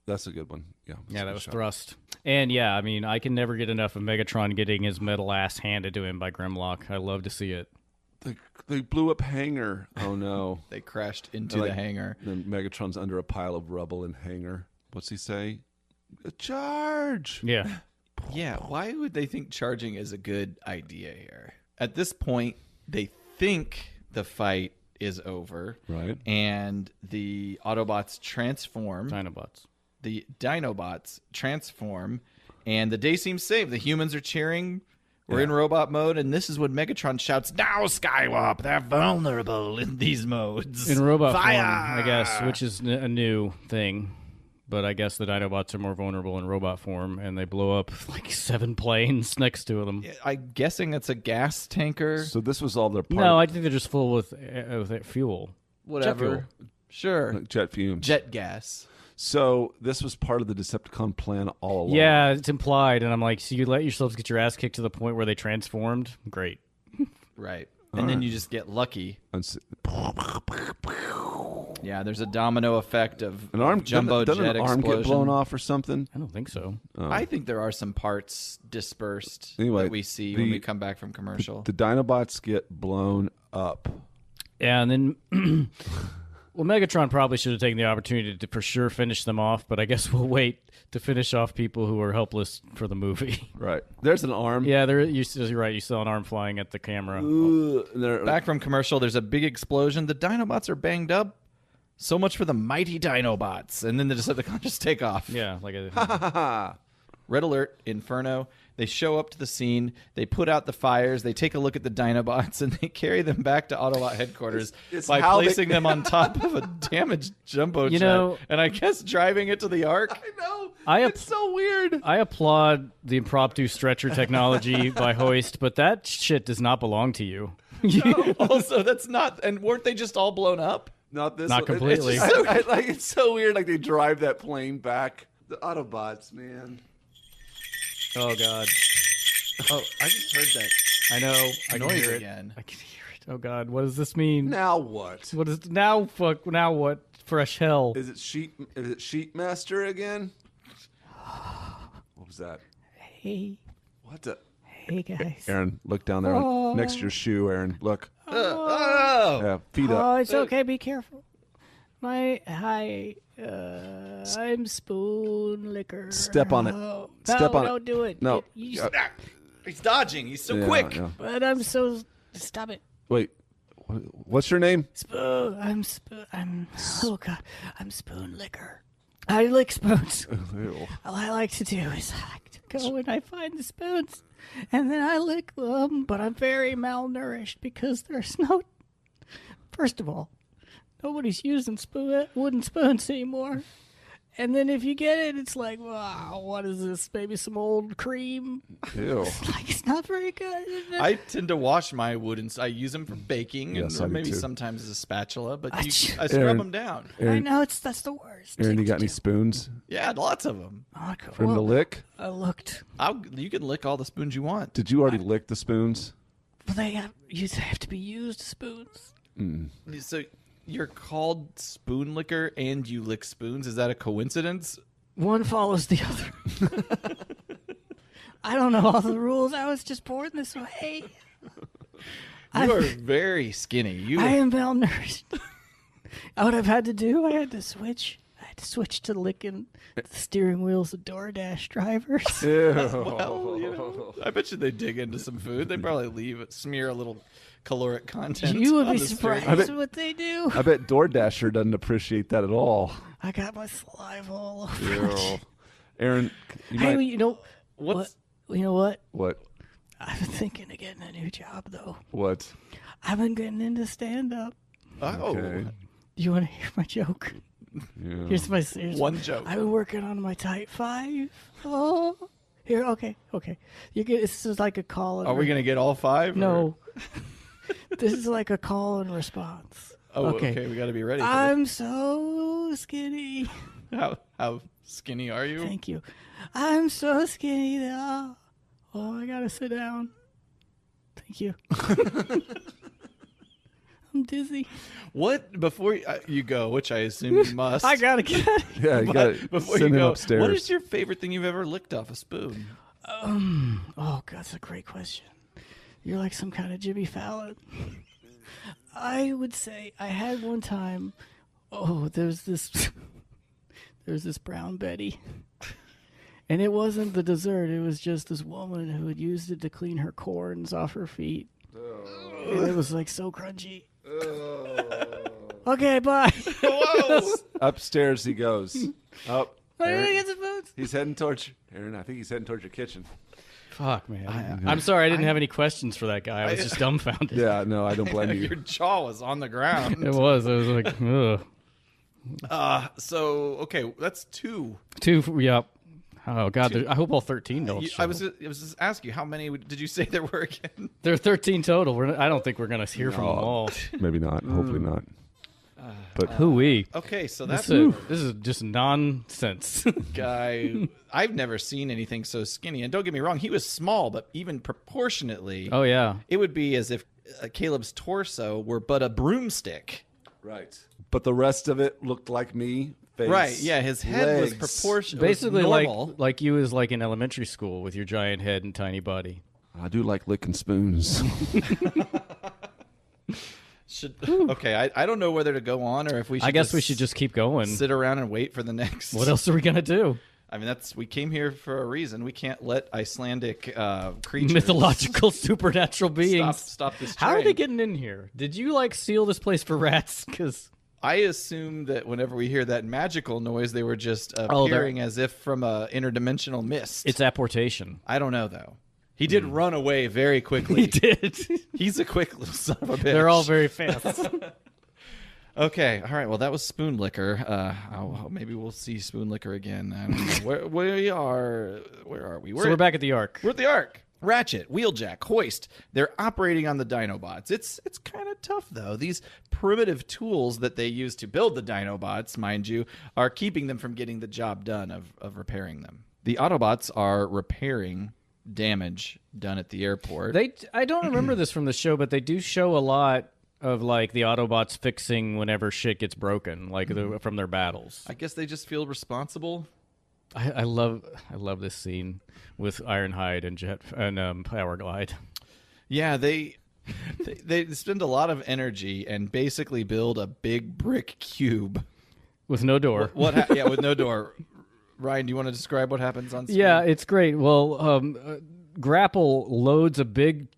That's a good one. Yeah, that was thrust. And yeah, I mean, I can never get enough of Megatron getting his metal ass handed to him by Grimlock. I love to see it. They blew up hangar. Oh no! They crashed into the hangar. Then Megatron's under a pile of rubble and hangar. What's he say? A charge. Yeah. Yeah. Why would they think charging is a good idea here? At this point, they think the fight is over, right? And the Autobots transform. The Dinobots transform, and the day seems saved. The humans are cheering. We're in robot mode, and this is when Megatron shouts, "Now, Skywarp! They're vulnerable in these modes." In robot Fire! form, I guess, which is a new thing. But I guess the Dinobots are more vulnerable in robot form, and they blow up like 7 planes next to them. I'm guessing it's a gas tanker. So this was all their part. No, I think they're just full with fuel. Whatever. Jet fuel. Sure. Like jet fumes. Jet gas. So this was part of the Decepticon plan all along. Yeah, it's implied, and I'm like, so you let yourselves get your ass kicked to the point where they transformed? Great. Right. And then you just get lucky. Yeah, there's a domino effect of an arm. jumbo doesn't jet an arm explosion. get blown off or something? I don't think so. I think there are some parts dispersed Anyway, that we see when we come back from commercial. The Dinobots get blown up. Yeah, and then well, Megatron probably should have taken the opportunity to for sure finish them off, but I guess we'll wait to finish off people who are helpless for the movie. Right. There's an arm. Yeah, you're right. You saw an arm flying at the camera. Back from commercial, there's a big explosion. The Dinobots are banged up. So much for the mighty Dinobots. And then the Decepticons just take off. Yeah, like a Red alert, Inferno. They show up to the scene. They put out the fires. They take a look at the Dinobots, and they carry them back to Autobot headquarters by placing them on top of a damaged jumbo jet. know- And I guess driving it to the Ark. I know. I It's so weird. I applaud the impromptu stretcher technology by Hoist, but that shit does not belong to you. Also, that's not. And weren't they just all blown up? Not this. Not one. completely. It's, just it's so weird. Like they drive that plane back. The Autobots, man. Oh God, Oh, I just heard that. I know. I can Noise hear it again. I can hear it. Oh God, what does this mean? Now what? What is now? Fuck. Now what? Fresh hell. Is it Sheet Master again? What was that? Hey, What the? hey guys. Aaron, look down there next to your shoe. Aaron, look. Oh! Yeah, feet up. Oh, it's okay. Be careful. I'm Spoon Liquor. Step on it. Oh, Step no, on it. don't do it. No. He's dodging. He's so Yeah, quick. yeah. But I'm so. Stop it. Wait, what's your name? Spoon. I'm Spoon. Oh God. I'm Spoon Liquor. I lick spoons. Ew. All I like to do is I like to go and I find the spoons, and then I lick them. But I'm very malnourished because there's no. First of all, nobody's using wooden spoons anymore. And then if you get it, it's like, wow, what is this? Maybe some old cream. Ew. Like, it's not very good. I tend to wash my wooden. I use them for baking Yes, I and do maybe too. sometimes as a spatula. But I Aaron. scrub them down. I Aaron, know that's the worst. Aaron, you got any spoons Yeah, lots of them. Oh, for him to lick? I looked. You can lick all the spoons you want. Did you already lick the spoons? But they have to be used spoons. So you're called Spoon Licker and you lick spoons. Is that a coincidence? One follows the other. I don't know all the rules. I was just born this way. You are very skinny. I am malnourished. What I've had to do, I had to switch to licking the steering wheels of DoorDash drivers. Well, you know, I bet you they dig into some food. They probably smear a little caloric content. You would on be the steering surprised wheel. what they do. I bet DoorDasher doesn't appreciate that at all. I got my saliva all over. Ew. Aaron, you Hey, might... you know What's what? You know what? What? I've been thinking of getting a new job though. What? I've been getting into stand up. oh Okay. You want to hear my joke? Yeah. Here's one joke? I've been working on my type 5. Oh, here. Okay. You get. This is like a call. Are we gonna get all five? or- No. This is like a call and response. Oh, okay. We got to be ready. For I'm so skinny. this. How skinny are you? Thank you. I'm so skinny now. Oh, I gotta sit down. Thank you. I'm dizzy. What before you go, which I assume you must. I gotta get out of here. Yeah, you got to Before send you him go, upstairs. what is your favorite thing you've ever licked off a spoon? Oh, God, that's a great question. You're like some kind of Jimmy Fallon. I would say I had one time. Oh, there's this Brown Betty. And it wasn't the dessert. It was just this woman who had used it to clean her corns off her feet. And it was like so crunchy. Okay, bye. Whoa! Upstairs he goes. Up. I'm gonna Aaron, get some food. he's heading towards Aaron. I think he's heading towards your kitchen. Fuck, man. I'm sorry I didn't have any questions for that guy. I was just dumbfounded. Yeah, no, I don't blame Your you. jaw was on the ground. It was. I was like, ugh. So okay, that's two. Yep. Oh, God. I hope all 13 don't show. I was just asking you, how many did you say there were again? There are 13 total. I don't think we're going to hear from them all. Maybe not. Hopefully not. But Hooey. Okay, so that's This is just nonsense. guy. I've never seen anything so skinny. And don't get me wrong, he was small, but even proportionately, Oh, yeah. it would be as if Caleb's torso were but a broomstick. Right. But the rest of it looked like me. Face, Right, yeah, his head was legs. proportional. Basically, normal. like you as like in elementary school with your giant head and tiny body. I do like licking spoons. Okay, I don't know whether to go on or if we should I guess we should just keep going. sit around and wait for the next. What else are we gonna do? I mean, we came here for a reason. We can't let Icelandic creatures, Mythological supernatural beings. stop this. How are train. they getting in here? Did you like seal this place for rats? Because I assume that whenever we hear that magical noise, they were just Oh, they're- appearing as if from a interdimensional mist. it's apportation. I don't know though. He did run away very quickly. He did. He's a quick little son of a bitch. They're all very fast. Okay, all right. Well, that was Spoon Liquor. Maybe we'll see Spoon Liquor again. I don't know. Where are we? So we're back at the Ark. We're at the Ark. Ratchet, Wheeljack, Hoist. They're operating on the Dinobots. It's kind of tough though. These primitive tools that they use to build the Dinobots, mind you, are keeping them from getting the job done of repairing them. The Autobots are repairing damage done at the airport. I don't remember this from the show, but they do show a lot of like the Autobots fixing whenever shit gets broken, like from their battles. I guess they just feel responsible. I love this scene with Ironhide and Powerglide. Yeah, they spend a lot of energy and basically build a big brick cube With no door. Yeah, with no door. Ryan, do you want to describe what happens on screen? Yeah, it's great. Well, Grapple loads a big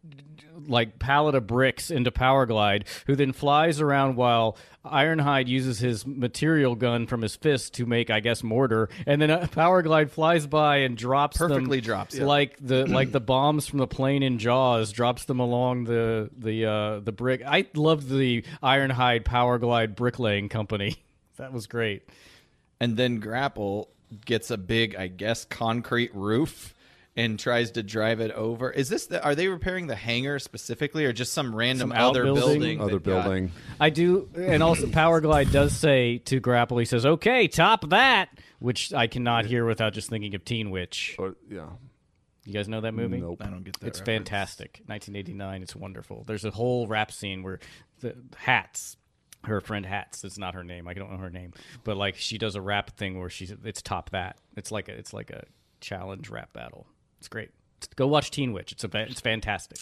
like pallet of bricks into Powerglide, who then flies around while Ironhide uses his material gun from his fist to make, I guess, mortar, and then Powerglide flies by and drops Perfectly them drops it. like the bombs from the plane in Jaws, drops them along the brick. I loved the Ironhide Powerglide bricklaying company. That was great. And then Grapple gets a big, I guess, concrete roof and tries to drive it over. Is this are they repairing the hangar specifically, or just some random Some other outbuilding? building? Other they've got? building. I do, and also Powerglide does say to Grapple, he says, "Okay, top that," which I cannot hear without just thinking of Teen Witch. Or, yeah. You guys know that movie? Nope. I don't get that. It's reference. fantastic. 1989. It's wonderful. There's a whole rap scene where the Hats, her friend Hats, it's not her name. I don't know her name, but like she does a rap thing where it's top that. It's like a challenge rap battle. It's great. Go watch Teen Witch. It's fantastic.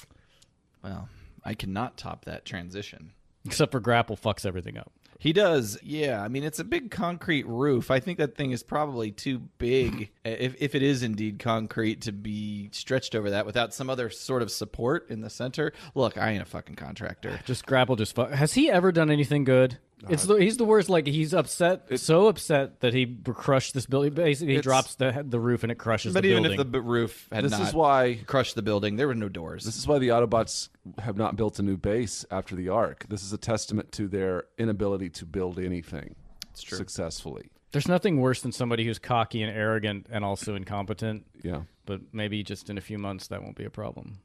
Well, I cannot top that transition. Except for Grapple fucks everything up. He does, yeah. I mean, it's a big concrete roof. I think that thing is probably too big, if it is indeed concrete, to be stretched over that without some other sort of support in the center. Look, I ain't a fucking contractor. Just Grapple has he ever done anything good? He's the worst. Like he's upset, so upset that he crushed this building. Basically, he drops the roof and it crushes But the even building. if the roof had This not is why crushed the building, there were no doors. This is why the Autobots have not built a new base after the Ark. This is a testament to their inability to build anything successfully. There's nothing worse than somebody who's cocky and arrogant and also incompetent. Yeah. But maybe just in a few months that won't be a problem.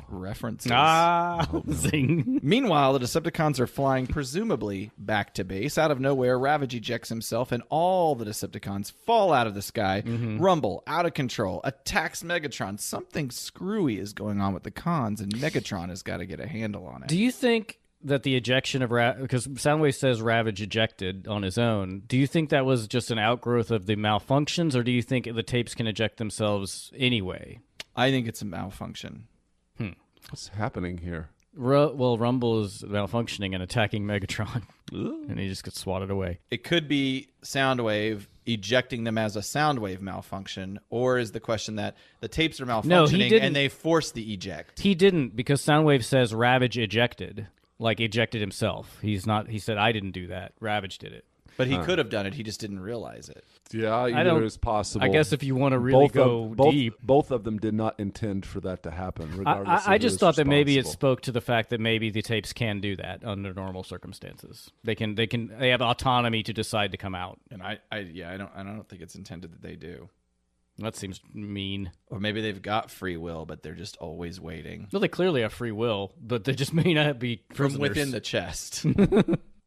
References. Zing. Meanwhile, the Decepticons are flying presumably back to base. Out of nowhere, Ravage ejects himself, and all the Decepticons fall out of the sky. Rumble, out of control, attacks Megatron. Something screwy is going on with the cons, and Megatron has got to get a handle on it. Do you think that the ejection of because Soundwave says Ravage ejected on his own, do you think that was just an outgrowth of the malfunctions, or do you think the tapes can eject themselves anyway? I think it's a malfunction. What's happening here? Well, Rumble is malfunctioning and attacking Megatron, and he just gets swatted away. It could be Soundwave ejecting them as a Soundwave malfunction, or is the question that the tapes are malfunctioning didn't. and they force the eject? He didn't, because Soundwave says Ravage ejected, like ejected himself. He said, I didn't do that. Ravage did it. But he could have done it. He just didn't realize it. Yeah, I don't- either is possible. I guess if you want to really go deep. Both of them did not intend for that to happen, regardless of I who just is thought that maybe it responsible. spoke to the fact that maybe the tapes can do that under normal circumstances. They have autonomy to decide to come out. And I don't think it's intended that they do. That seems mean. Or maybe they've got free will, but they're just always waiting. Well, they clearly have free will, but they just may not be prisoners. From within the chest.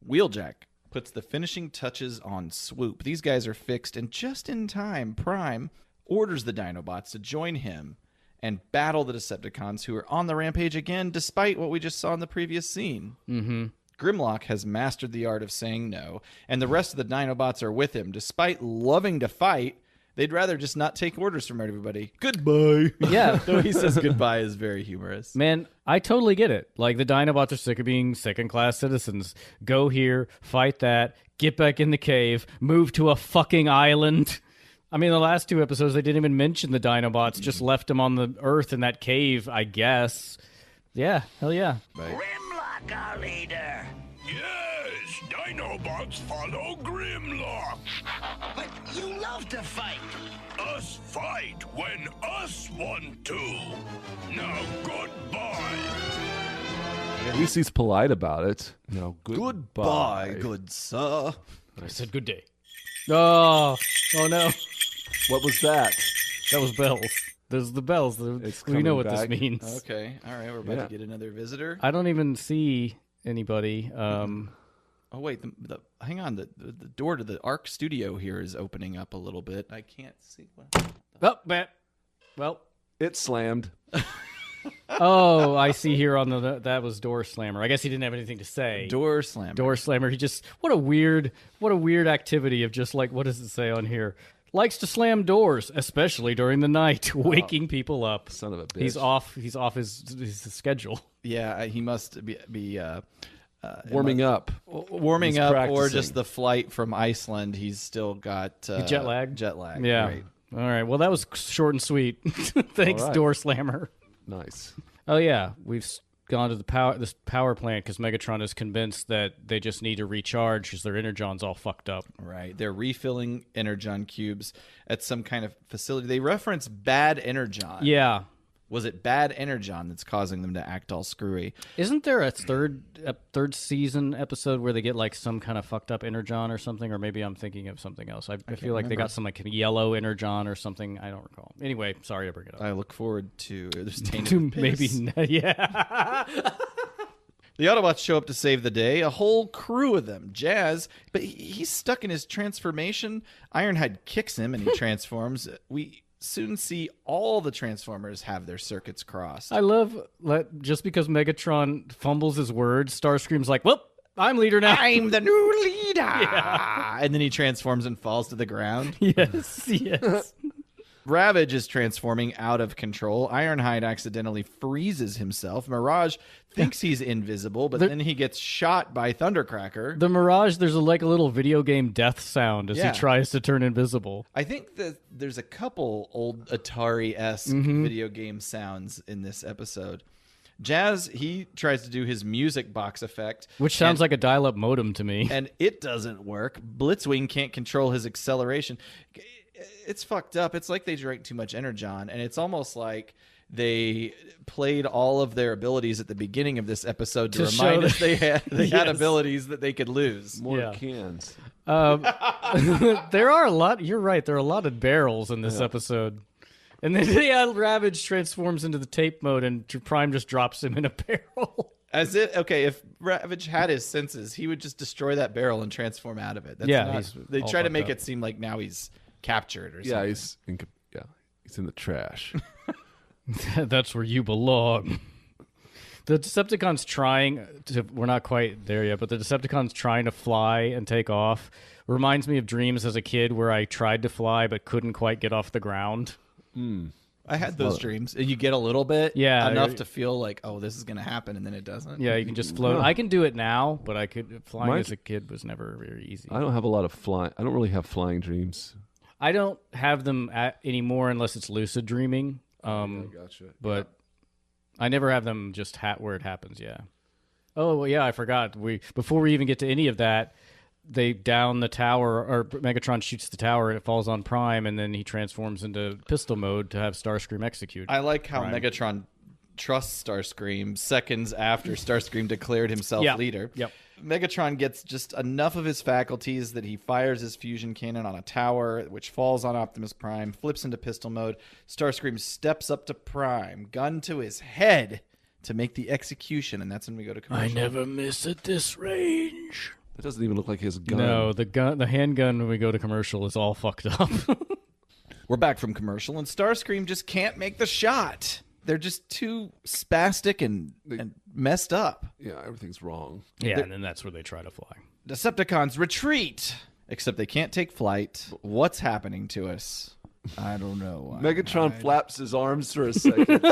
Wheeljack puts the finishing touches on Swoop. These guys are fixed, and just in time, Prime orders the Dinobots to join him and battle the Decepticons, who are on the rampage again, despite what we just saw in the previous scene. Mm-hmm. Grimlock has mastered the art of saying no, and the rest of the Dinobots are with him. Despite loving to fight, they'd rather just not take orders from everybody. Goodbye. Yeah. Though he says goodbye is very humorous. Man, I totally get it. Like, the Dinobots are sick of being second-class citizens. Go here, fight that, get back in the cave, move to a fucking island. I mean, the last 2 episodes, they didn't even mention the Dinobots, just left them on the Earth in that cave, I guess. Yeah, hell yeah. Right. Grimlock, our leader. Yes, Dinobots follow Grimlock. But you love to fight. Us fight when us want to. Now, goodbye. At least he's polite about it. Goodbye. Good sir. I said good day. Oh no. What was that? That was bells. There's the bells. It's We know coming what back. this means. Okay. All right. We're about to get another visitor. I don't even see anybody. Oh, wait. Hang on. The door to the Arc studio here is opening up a little bit. I can't see. Oh, man. Well. It slammed. Oh, I see here on that was Door Slammer. I guess he didn't have anything to say. Door slam. Door Slammer. He just what a weird activity of just like, what does it say on here? Likes to slam doors, especially during the night, waking people up. Son of a bitch. He's off his schedule. Yeah, he must be Warming up. warming He's up, or practicing. just the flight from Iceland. He's still got Jet lag. Jet lag. Yeah. Right. All right. Well, that was short and sweet. Thanks, All right. Door Slammer. Nice. Oh yeah, we've gone to this power plant because Megatron is convinced that they just need to recharge because their energon's all fucked up. Right. They're refilling energon cubes at some kind of facility. They reference bad energon. Yeah. Was it bad energon that's causing them to act all screwy? Isn't there a third season episode where they get like some kind of fucked up energon or something? Or maybe I'm thinking of something else. I feel like they got some like yellow energon or something. I don't recall. Anyway, sorry to bring it up. I look forward to this tainted To piss. yeah. The Autobots show up to save the day, a whole crew of them. Jazz, but he's stuck in his transformation. Ironhide kicks him and he transforms. We soon see all the Transformers have their circuits crossed. I love just because Megatron fumbles his words, Starscream's like, well, I'm leader now. I'm the new leader! And then he transforms and falls to the ground. Yes. Ravage is transforming out of control. Ironhide accidentally freezes himself. Mirage thinks he's invisible, but then he gets shot by Thundercracker. The Mirage, there's a little video game death sound as Yeah. he tries to turn invisible. I think that there's a couple old Atari-esque video game sounds in this episode. Jazz, he tries to do his music box effect. Which sounds like a dial-up modem to me. And it doesn't work. Blitzwing can't control his acceleration. It's fucked up. It's like they drank too much Energon, and it's almost like they played all of their abilities at the beginning of this episode to show remind that- us they had Yes. abilities that they could lose. More Yeah. cans. There are a lot. You're right. There are a lot of barrels in this episode. And then Ravage transforms into the tape mode, and Prime just drops him in a barrel. If Ravage had his senses, he would just destroy that barrel and transform out of it. That's Yeah, not- he's they all try to fucked make up. it seem like now he's captured or something. Yeah, he's in the trash. That's where you belong. The Decepticons trying to, we're not quite there yet, but the Decepticons trying to fly and take off reminds me of dreams as a kid where I tried to fly but couldn't quite get off the ground. I had those dreams. And you get a little bit, Yeah, enough you're- to feel like, oh, this is going to happen, and then it doesn't. Yeah, you can just float. I can do it now, but flying Mine- as a kid was never very easy. I don't have a lot of flying. I don't really have flying dreams. I don't have them anymore unless it's lucid dreaming. Gotcha. But I never have them just where it happens. Yeah. Oh well, yeah. I forgot. Before we even get to any of that, they down the tower, or Megatron shoots the tower, and it falls on Prime, and then he transforms into pistol mode to have Starscream execute. I like how Prime. Megatron trusts Starscream seconds after Starscream declared himself leader. Yep. Megatron gets just enough of his faculties that he fires his fusion cannon on a tower, which falls on Optimus Prime, flips into pistol mode. Starscream steps up to Prime, gun to his head, to make the execution, and that's when we go to commercial. never miss at this range. That doesn't even look like his gun. No, the handgun when we go to commercial is all fucked up. We're back from commercial, and Starscream just can't make the shot. They're just too spastic and messed up. Yeah, everything's wrong. Yeah, and then that's where they try to fly. Decepticons retreat, except they can't take flight. What's happening to us? I don't know. Megatron flaps his arms for a second.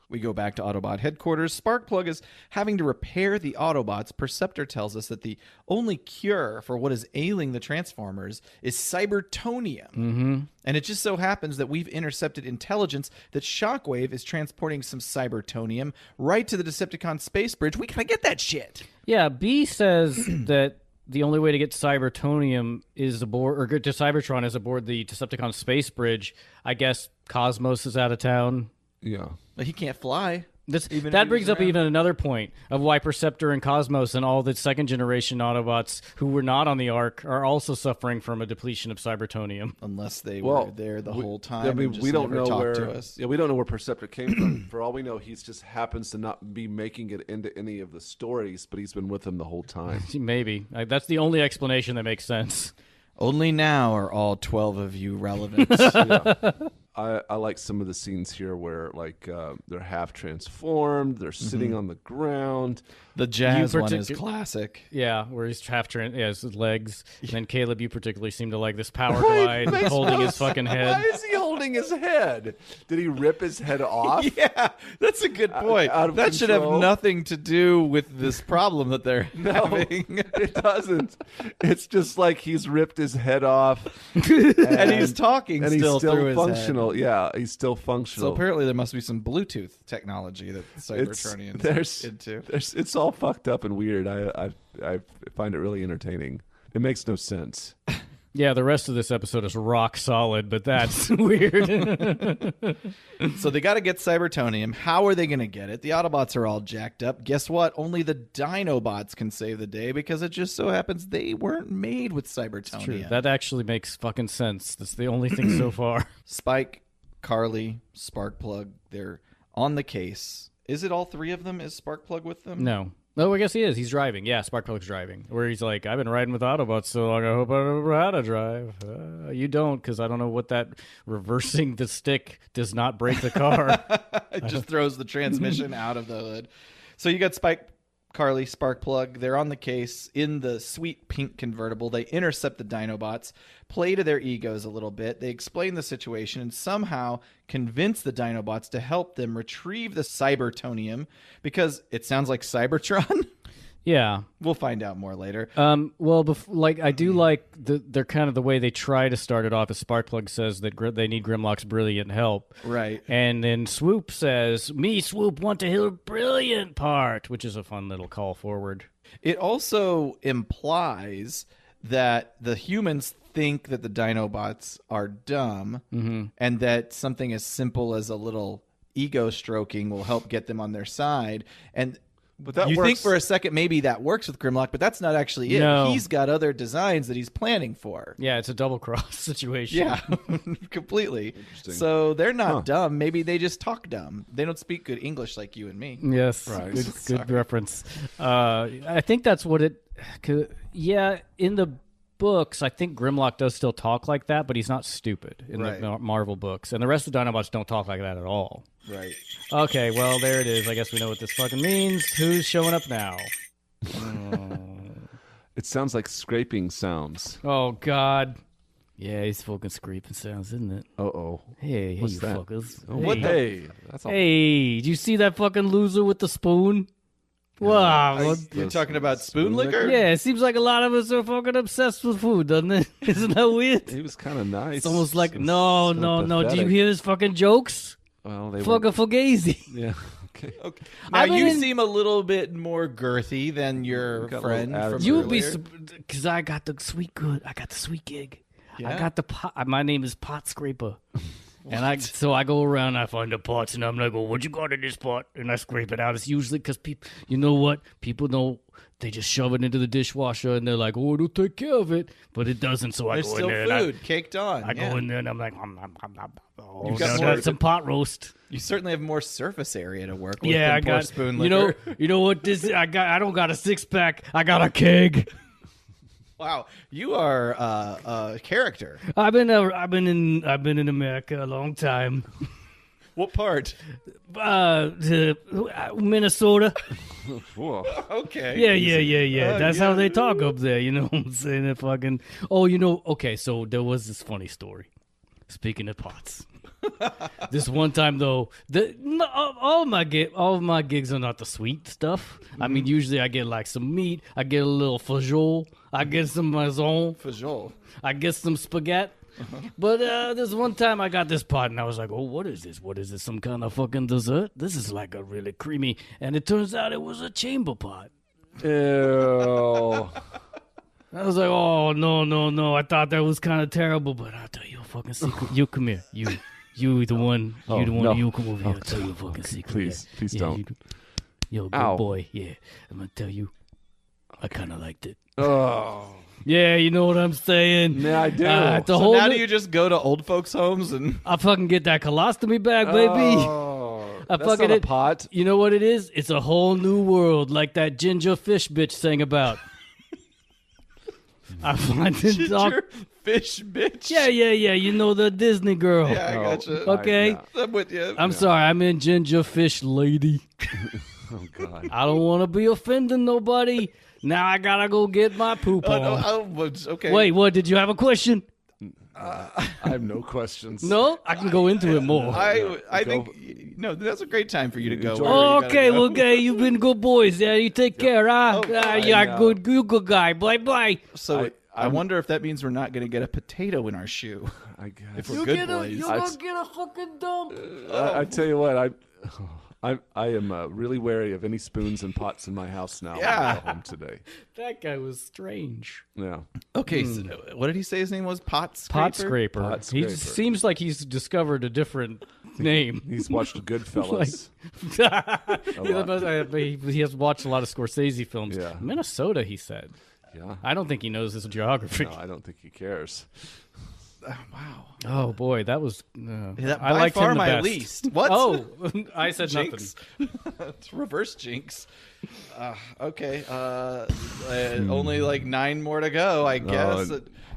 We go back to Autobot headquarters. Sparkplug is having to repair the Autobots. Perceptor tells us that the only cure for what is ailing the Transformers is cybertonium. Mm-hmm. And it just so happens that we've intercepted intelligence that Shockwave is transporting some cybertonium right to the Decepticon space bridge. We gotta get that shit. Yeah, B says that the only way to get cybertonium is aboard, or get to Cybertron is aboard the Decepticon space bridge. I guess Cosmos is out of town. Yeah. But he can't fly. That brings up even another point of why Perceptor and Cosmos and all the second-generation Autobots who were not on the Ark are also suffering from a depletion of cybertonium. Unless they were there the whole time. I mean, and just we don't never know talked where. to us. Yeah, we don't know where Perceptor came from. For all we know, he just happens to not be making it into any of the stories, but he's been with them the whole time. Maybe that's the only explanation that makes sense. Only now are all 12 of you relevant. Yeah. I like some of the scenes here where they're half transformed, they're sitting on the ground. The jazz one is classic. Yeah, where he's his legs. And then Caleb, you particularly seem to like this Powerglide holding his fucking head. Why is he holding his head? Did he rip his head off? Yeah, that's a good point. Out of that should have control? nothing to do with this problem that they're having. It doesn't. It's just like he's ripped his head off. And he's talking and still he's still through his functional. head. Yeah, he's still So functional. apparently there must be some Bluetooth technology that Cybertronians there's into. It's all fucked up and weird. I find it really entertaining. It makes no sense. Yeah, the rest of this episode is rock solid, but that's weird. So they got to get Cybertonium. How are they going to get it? The Autobots are all jacked up. Guess what? Only the Dinobots can save the day because it just so happens they weren't made with Cybertonium. True. That actually makes fucking sense. That's the only thing so far. Spike, Carly, Sparkplug, they're on the case. Is it all three of them? Is Sparkplug with them? No. Oh, I guess he is. He's driving. Yeah, Sparkplug's driving. Where he's like, I've been riding with Autobots so long, I hope I remember how to drive. You don't, because I don't know what that reversing the stick does not break the car. It just throws the transmission out of the hood. So you got Spike, Carly, Sparkplug. They're on the case in the sweet pink convertible. They intercept the Dinobots, play to their egos a little bit. They explain the situation and somehow convince the Dinobots to help them retrieve the Cybertonium because it sounds like Cybertron. Yeah. We'll find out more later. Well, I do like they're kind of the way they try to start it off. As Sparkplug says that they need Grimlock's brilliant help, Right. And then Swoop says, "Me, Swoop, want to hear a brilliant part," which is a fun little call forward. It also implies that the humans think that the Dinobots are dumb and that something as simple as a little ego stroking will help get them on their side. And But that you works. think for a second maybe that works with Grimlock, but that's not actually it. No. He's got other designs that he's planning for. Yeah, it's a double cross situation. Yeah, completely. So they're not dumb. Maybe they just talk dumb. They don't speak good English like you and me. Yes, Right. good reference. I think that's what it. Yeah, in the books, I think Grimlock does still talk like that, but he's not stupid in Right. the Marvel books, and the rest of the Dinobots don't talk like that at all. Right. Okay, well there it is. I guess we know what this fucking means. Who's showing up now? It sounds like scraping sounds. Oh God. Yeah, he's fucking scraping sounds, isn't it? Uh-oh. Hey, What's you that? fuckers. Oh, hey. what the? That's all. Hey, did you see that fucking loser with the spoon? Wow. You're talking about spoon liquor? Yeah, it seems like a lot of us are fucking obsessed with food, doesn't it? Isn't that weird? He was kind of nice. It's almost like, It was no. so Do you pathetic. hear his fucking jokes? Well, they Fucking fugazi. Yeah. Okay. Okay. Now I've been you in- seem a little bit more girthy than your Got a friend little from attitude. You would be, earlier. because I got the sweet gig. Yeah? I got the pot. My name is Pot Scraper. And I go around, I find the pots, and I'm like, well, what you got in this pot? And I scrape it out. It's usually because people, you know what? People don't, they just shove it into the dishwasher, and they're like, oh, it'll take care of it. But it doesn't, so I There's go still in there. food caked on. I yeah. go in there, and I'm like, oh, You've got now more- that's some pot roast. You certainly have more surface area to work with. Yeah, than I poor got, spoon you know liquor. what this, I don't got a 6-pack, I got a keg. Wow, you are a character. I've been in America a long time. What part? Minnesota. Whoa. Okay. Yeah. That's how they talk up there. You know what I'm saying? They fucking. Oh, okay. So there was this funny story. Speaking of pots, this one time though, all of my gigs are not the sweet stuff. I mean, usually I get like some meat, I get a little fajol, I get some maison, Fajol. I get some spaghetti. But this one time I got this pot and I was like, oh, what is this? What is this? Some kind of fucking dessert? This is like a really creamy. And it turns out it was a chamber pot. Ew. I was like, oh, no. I thought that was kind of terrible, but I'll tell you a fucking secret. You come here. You the one. Oh, You the one. no. You come over here. I'll tell you a fucking secret. Please don't. Yo, good Ow. boy. Yeah, I'm going to tell you. I kind of liked it. Oh. Yeah, you know what I'm saying? Yeah, I do. The So whole now do you just go to old folks' homes and I fucking get that colostomy bag, baby. Oh, I that's fucking not a it. pot. You know what it is? It's a whole new world, like that ginger fish bitch sang about. I find it all. ginger fish bitch? Yeah. You know the Disney girl. Yeah, I gotcha. Okay. I'm with you. I'm sorry. I meant ginger fish lady. Oh God. I don't want to be offending nobody. Now I gotta go get my poop Oh, on. no, okay. Wait, what? Did you have a question? I have no questions. No, I can go into it more. I think no, that's a great time for you to go. Enjoy. wherever you gotta Okay, go. okay, you've been good boys. Yeah, you take care, huh? Yeah, good, you good guy. Bye. So I wonder if that means we're not going to get a potato in our shoe. I guess. If we're good boys. You're gonna get a fucking dump. I tell you what, I am really wary of any spoons and pots in my house now. Yeah. When I go home today. That guy was strange. Yeah. Okay, so what did he say his name was? Pot Scraper? Pot scraper. Pot He scraper. seems like he's discovered a different name. He's watched Goodfellas. He has watched a lot of Scorsese films. Yeah. Minnesota, he said. Yeah. I don't think he knows his geography. No, I don't think he cares. Wow. Oh boy, that was. That, I by liked far him the my best. least. What? Oh, I said Jinx. nothing. It's reverse jinx. Okay. Only like 9 more to go, I guess.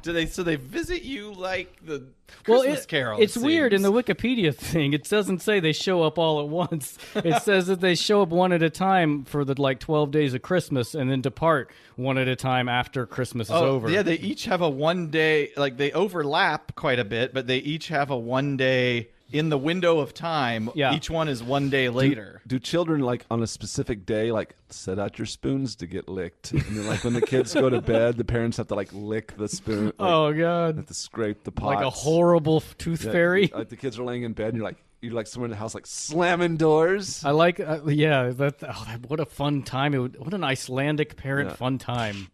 Do they? So they visit you like the Christmas Carol? It's it weird in seems. the Wikipedia thing. It doesn't say they show up all at once. It says that they show up one at a time for the 12 days of Christmas and then depart one at a time after Christmas is over. Yeah, they each have a 1 day. Like they overlap quite a bit, but they each have a 1 day in the window of time. Yeah. Each one is 1 day later. Do children like on a specific day like set out your spoons to get licked? And then like when the kids go to bed, the parents have to like lick the spoon. Like, Oh God, have to scrape the pots. like a horrible tooth fairy. Like the kids are laying in bed, and you're like somewhere in the house, like slamming doors. I like, what a fun time! What an Icelandic parent fun time.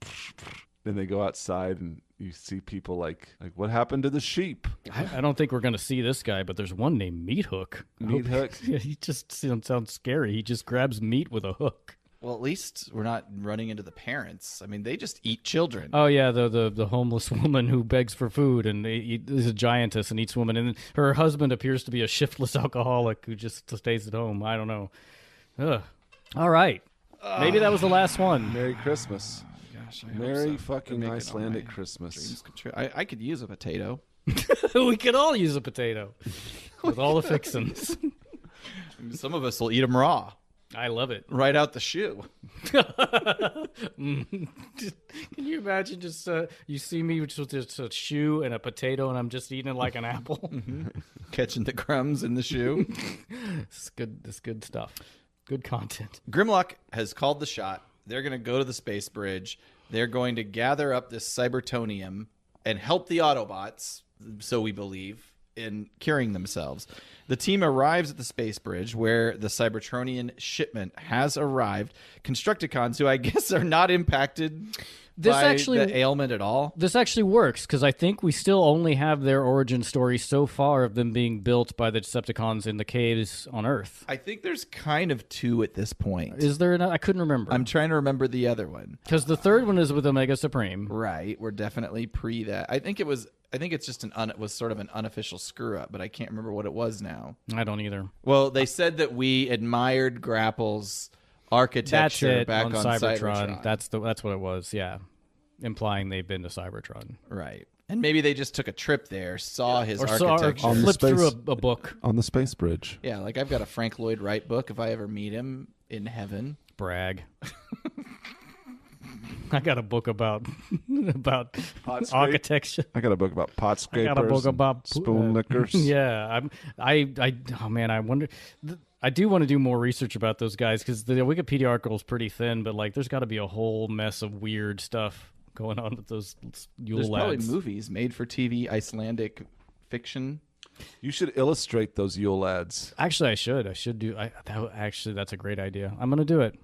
Then they go outside, and you see people like what happened to the sheep? I don't think we're gonna see this guy, but there's one named Meat Hook. Meat Hook? Yeah, he just sounds scary. He just grabs meat with a hook. Well, at least we're not running into the parents. I mean, they just eat children. Oh yeah, the homeless woman who begs for food and is a giantess and eats women, and her husband appears to be a shiftless alcoholic who just stays at home. I don't know. Ugh. All right, maybe that was the last one. Merry Christmas. Gosh, I hope Merry so. fucking Make it all Icelandic my Christmas. dreams come true. I could use a potato. We could all use a potato with all the fixins. Some of us will eat them raw, I love it. right out the shoe. Can you imagine just you see me with just a shoe and a potato and I'm just eating it like an apple? Catching the crumbs in the shoe. This is good stuff. Good content. Grimlock has called the shot. They're going to go to the space bridge. They're going to gather up this cybertonium and help the Autobots, so we believe, in curing themselves. The team arrives at the space bridge where the Cybertronian shipment has arrived. Constructicons, who I guess are not impacted by the ailment at all. This actually works because I think we still only have their origin story so far of them being built by the Decepticons in the caves on Earth. I think there's kind of 2 at this point. Is there? I couldn't remember. I'm trying to remember the other one. Because the third one is with Omega Supreme. Right, we're definitely pre that. I think it's just it was sort of an unofficial screw up, but I can't remember what it was now. I don't either. Well, they said that we admired Grapple's architecture That's it back on on Cybertron. That's what it was. Yeah. implying they've been to Cybertron. Right. And maybe they just took a trip there, saw his Or architecture. On the flipped through space- a book. On the space bridge. Yeah, like I've got a Frank Lloyd Wright book if I ever meet him in heaven. Brag. I got a book about Potscape. architecture. I got a book about pot I scrapers. got a book about and spoon lickers. Yeah, oh man, I wonder. I do want to do more research about those guys because the Wikipedia article is pretty thin, but like, there's got to be a whole mess of weird stuff going on with those Yule There's probably Lads. movies made for TV, Icelandic fiction. You should illustrate those Yule Lads. Actually, I should do. Actually, that's a great idea. I'm gonna do it.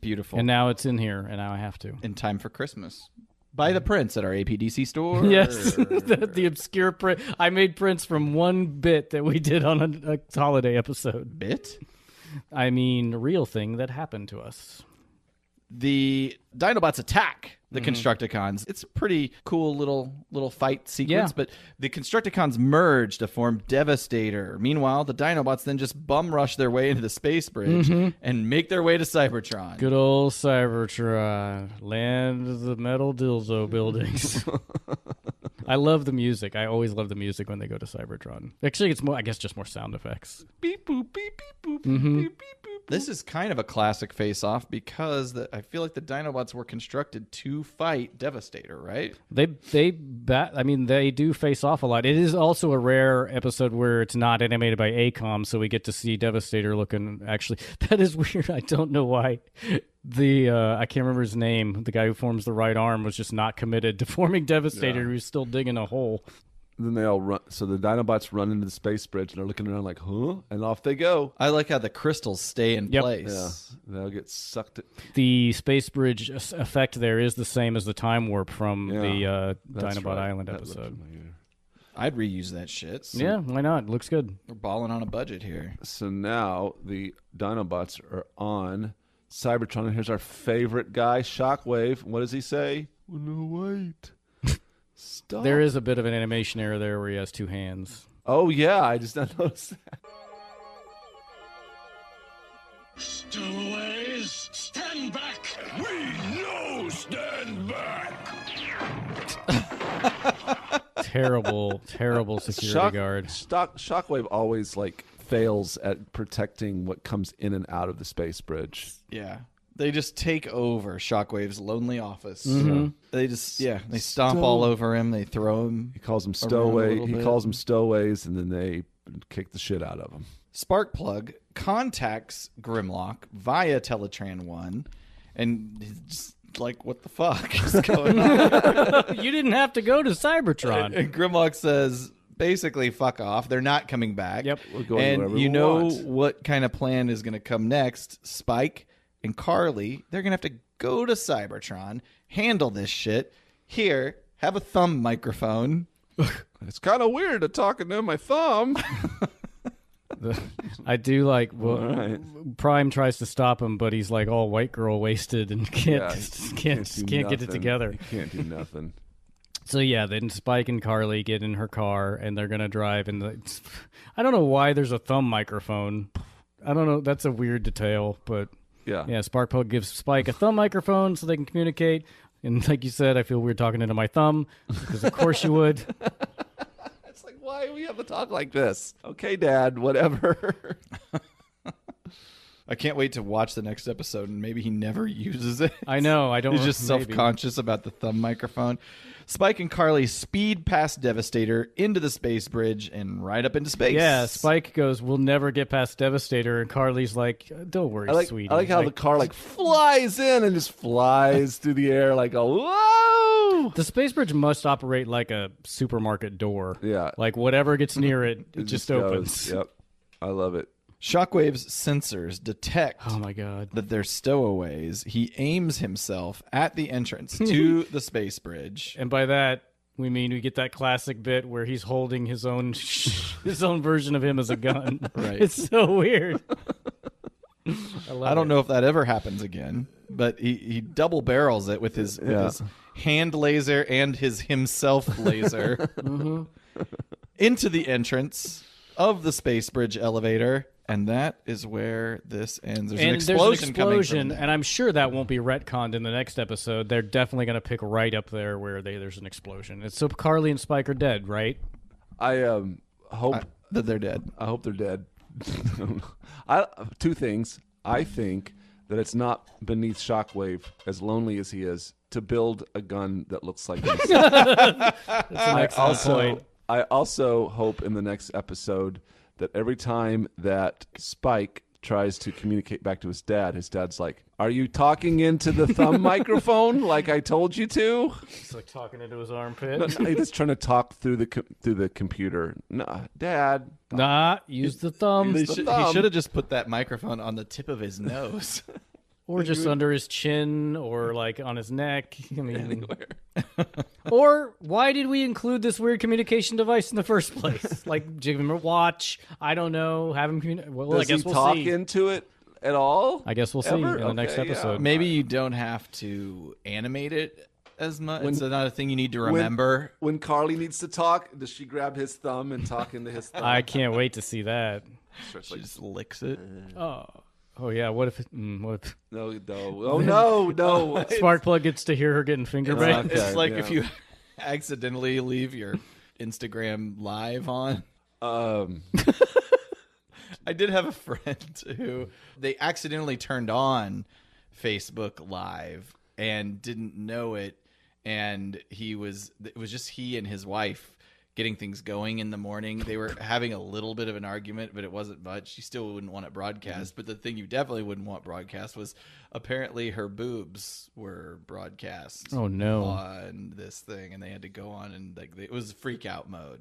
Beautiful. And now it's in here, and now I have to. in time for Christmas. Buy the prints at our APDC store. Yes, the obscure print. I made prints from one bit that we did on a holiday episode. Bit. I mean, a real thing that happened to us. The Dinobots attack the Constructicons. It's a pretty cool little fight sequence, Yeah. but the Constructicons merge to form Devastator. Meanwhile, the Dinobots then just bum rush their way into the space bridge and make their way to Cybertron. Good old Cybertron, land of the metal dildo buildings. I love the music. I always love the music when they go to Cybertron. Actually, it's more, I guess, just more sound effects. Beep boop beep beep boop beep beep boop. This is kind of a classic face-off because I feel like the Dinobots were constructed to fight Devastator, right? They do face off a lot. It is also a rare episode where it's not animated by ACOM, so we get to see Devastator looking. Actually, that is weird. I don't know why. I can't remember his name. The guy who forms the right arm was just not committed to forming Devastator. He was still digging a hole. Then they all run. So the Dinobots run into the space bridge and they're looking around like, huh? And off they go. I like how the crystals stay in Yep. place. Yeah, they'll get sucked. The space bridge effect there is the same as the time warp from the That's Dinobot right. Island That looked episode. familiar. I'd reuse that shit. So Yeah, why not? Looks good. we're balling on a budget here. So now the Dinobots are on Cybertron, and here's our favorite guy, Shockwave. What does he say? Well, no, wait. Stop. There is a bit of an animation error there where he has two hands. Oh, yeah, I just not noticed that. Stowaways, stand back! We know stand back! Terrible security guard. Shockwave always, like, fails at protecting what comes in and out of the space bridge. Yeah. They just take over Shockwave's lonely office. They just, they stomp Stow- all over him. They throw him. He calls them around a stowaway. little He bit. calls them stowaways, and then they kick the shit out of him. Sparkplug contacts Grimlock via Teletran 1, and he's just like, what the fuck is going on? You didn't have to go to Cybertron. And Grimlock says, basically, fuck off. They're not coming back. Yep. We're going And wherever you we know want. what kind of plan is going to come next. Spike and Carly, they're going to have to go to Cybertron, handle this shit. Here, have a thumb microphone. It's kind of weird to talking to my thumb. I do like. Well, All right. Prime tries to stop him, but he's like all white girl wasted and can't Yeah, can't do get it nothing. together. He can't do nothing. So yeah, then Spike and Carly get in her car and they're gonna drive. And I don't know why there's a thumb microphone. I don't know. That's a weird detail, but Yeah. yeah, Sparkplug gives Spike a thumb microphone so they can communicate. And like you said, I feel weird talking into my thumb because of course you would. It's like, why do we have to talk like this? Okay, Dad, whatever. I can't wait to watch the next episode, and maybe he never uses it. I know. I don't. He's just maybe. self-conscious about the thumb microphone. Spike and Carly speed past Devastator into the space bridge and right up into space. Yeah, Spike goes, "We'll never get past Devastator," and Carly's like, "Don't worry, sweetie." I like how the car like flies in and just flies through the air like a whoa. The space bridge must operate like a supermarket door. Yeah. Like whatever gets near it, it just goes. opens. Yep. I love it. Shockwave's sensors detect Oh my god. that they're stowaways. He aims himself at the entrance to the space bridge. And by that, we mean we get that classic bit where he's holding his own his own version of him as a gun. Right. It's so weird. I don't know if that ever happens again, but he double barrels it with his hand laser and his himself laser into the entrance of the space bridge elevator. And that is where this ends. There's And an explosion coming from and I'm sure that won't be retconned in the next episode. They're definitely going to pick right up there where there's an explosion. It's so Carly and Spike are dead, right? I hope that they're dead. I hope they're dead. Two things. I think that it's not beneath Shockwave, as lonely as he is, to build a gun that looks like this. That's an excellent point. I also hope in the next episode that every time that Spike tries to communicate back to his dad's like, "Are you talking into the thumb microphone like I told you to?" He's like talking into his armpit. No, he's just trying to talk through the computer. No, Dad. Nah, use the thumb. He should have just put that microphone on the tip of his nose. Or just under his chin, or like on his neck. I mean, Anywhere. or why did we include this weird communication device in the first place? Like, give him a watch. I don't know. Have him communicate. Well, I Does guess he we'll talk see. into it at all? I guess we'll see Ever? in the next Okay, yeah. episode. Maybe you don't have to animate it as much. It's not a thing you need to remember. When Carly needs to talk, does she grab his thumb and talk into his thumb? I can't wait to see that. She just licks it. Oh yeah. What if? What if No. Oh no. Sparkplug gets to hear her getting finger banged? It's like yeah. if you accidentally leave your Instagram live on. I did have a friend who they accidentally turned on Facebook Live and didn't know it, and it was just he and his wife getting things going in the morning. They were having a little bit of an argument, but it wasn't much. She still wouldn't want it broadcast. But the thing you definitely wouldn't want broadcast was apparently her boobs were broadcast. Oh, no. On this thing, and they had to go on and it was freak out mode.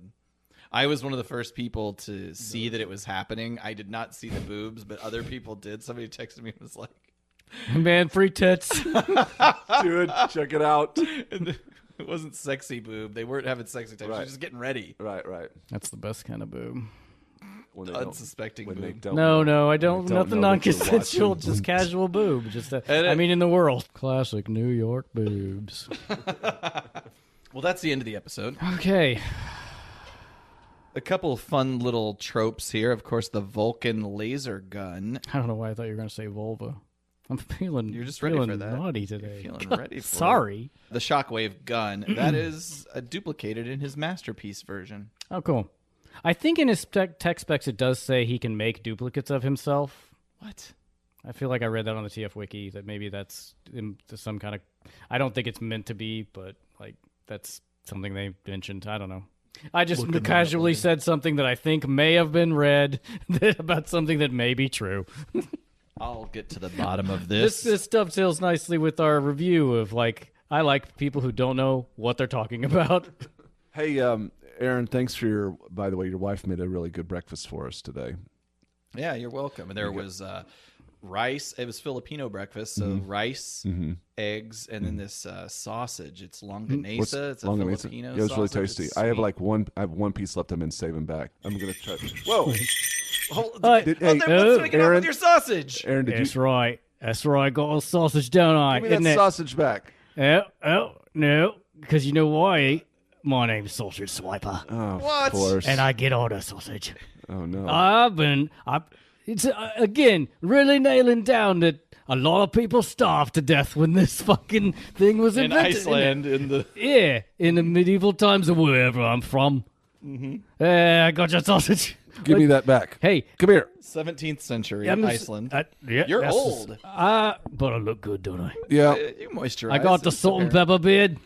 I was one of the first people to see that it was happening. I did not see the boobs, but other people did. Somebody texted me and was like, Man, free tits. Dude, check it out. and it wasn't sexy boob. They weren't having sexy time. She was just getting ready. Right. That's the best kind of boob. When they don't- Unsuspecting when they boob. don't No, know- I don't. when they don't Nothing know that you're non-consensual. watching. Just casual boob. Just, I mean, in the world, classic New York boobs. Well, that's the end of the episode. Okay. A couple of fun little tropes here. Of course, the Vulcan laser gun. I don't know why I thought you were going to say vulva. I'm feeling. You're just ready feeling for that. naughty today. Feeling ready for Sorry. it. The Shockwave gun. That is duplicated in his Masterpiece version. Oh, cool. I think in his tech specs it does say he can make duplicates of himself. What? I feel like I read that on the TF Wiki, that maybe that's some kind of... I don't think it's meant to be, but like that's something they mentioned. I don't know. I just casually said something that I think may have been read about something that may be true. I'll get to the bottom of this. This dovetails nicely with our review of, like, I like people who don't know what they're talking about. Hey, Aaron, thanks for by the way, your wife made a really good breakfast for us today. Yeah, you're welcome. And there was rice. It was Filipino breakfast, so rice, eggs, and then this sausage. It's longanisa. It's a Longanisa? Filipino Yeah, it's really sausage. tasty. It's I have sweet. I have one piece left. I'm gonna save him back. I'm gonna try. Whoa, Let's make it off with your sausage. Aaron, did That's you right. That's right. Got a sausage, don't I? give me that Isn't it? sausage back? Oh, no. Because you know why? My name's Sausage Swiper. Oh, What? of course. And I get all the sausage. Oh no. It's again really nailing down that a lot of people starved to death when this fucking thing was In invented. Iceland, in the Yeah, in the medieval times or wherever I'm from. I got your sausage. Give me that back. Hey, Come here. 17th century I'm Iceland. yeah, You're that's old. but I look good, don't I? Yeah. You moisturize. I got the It's salt and apparent. pepper beard.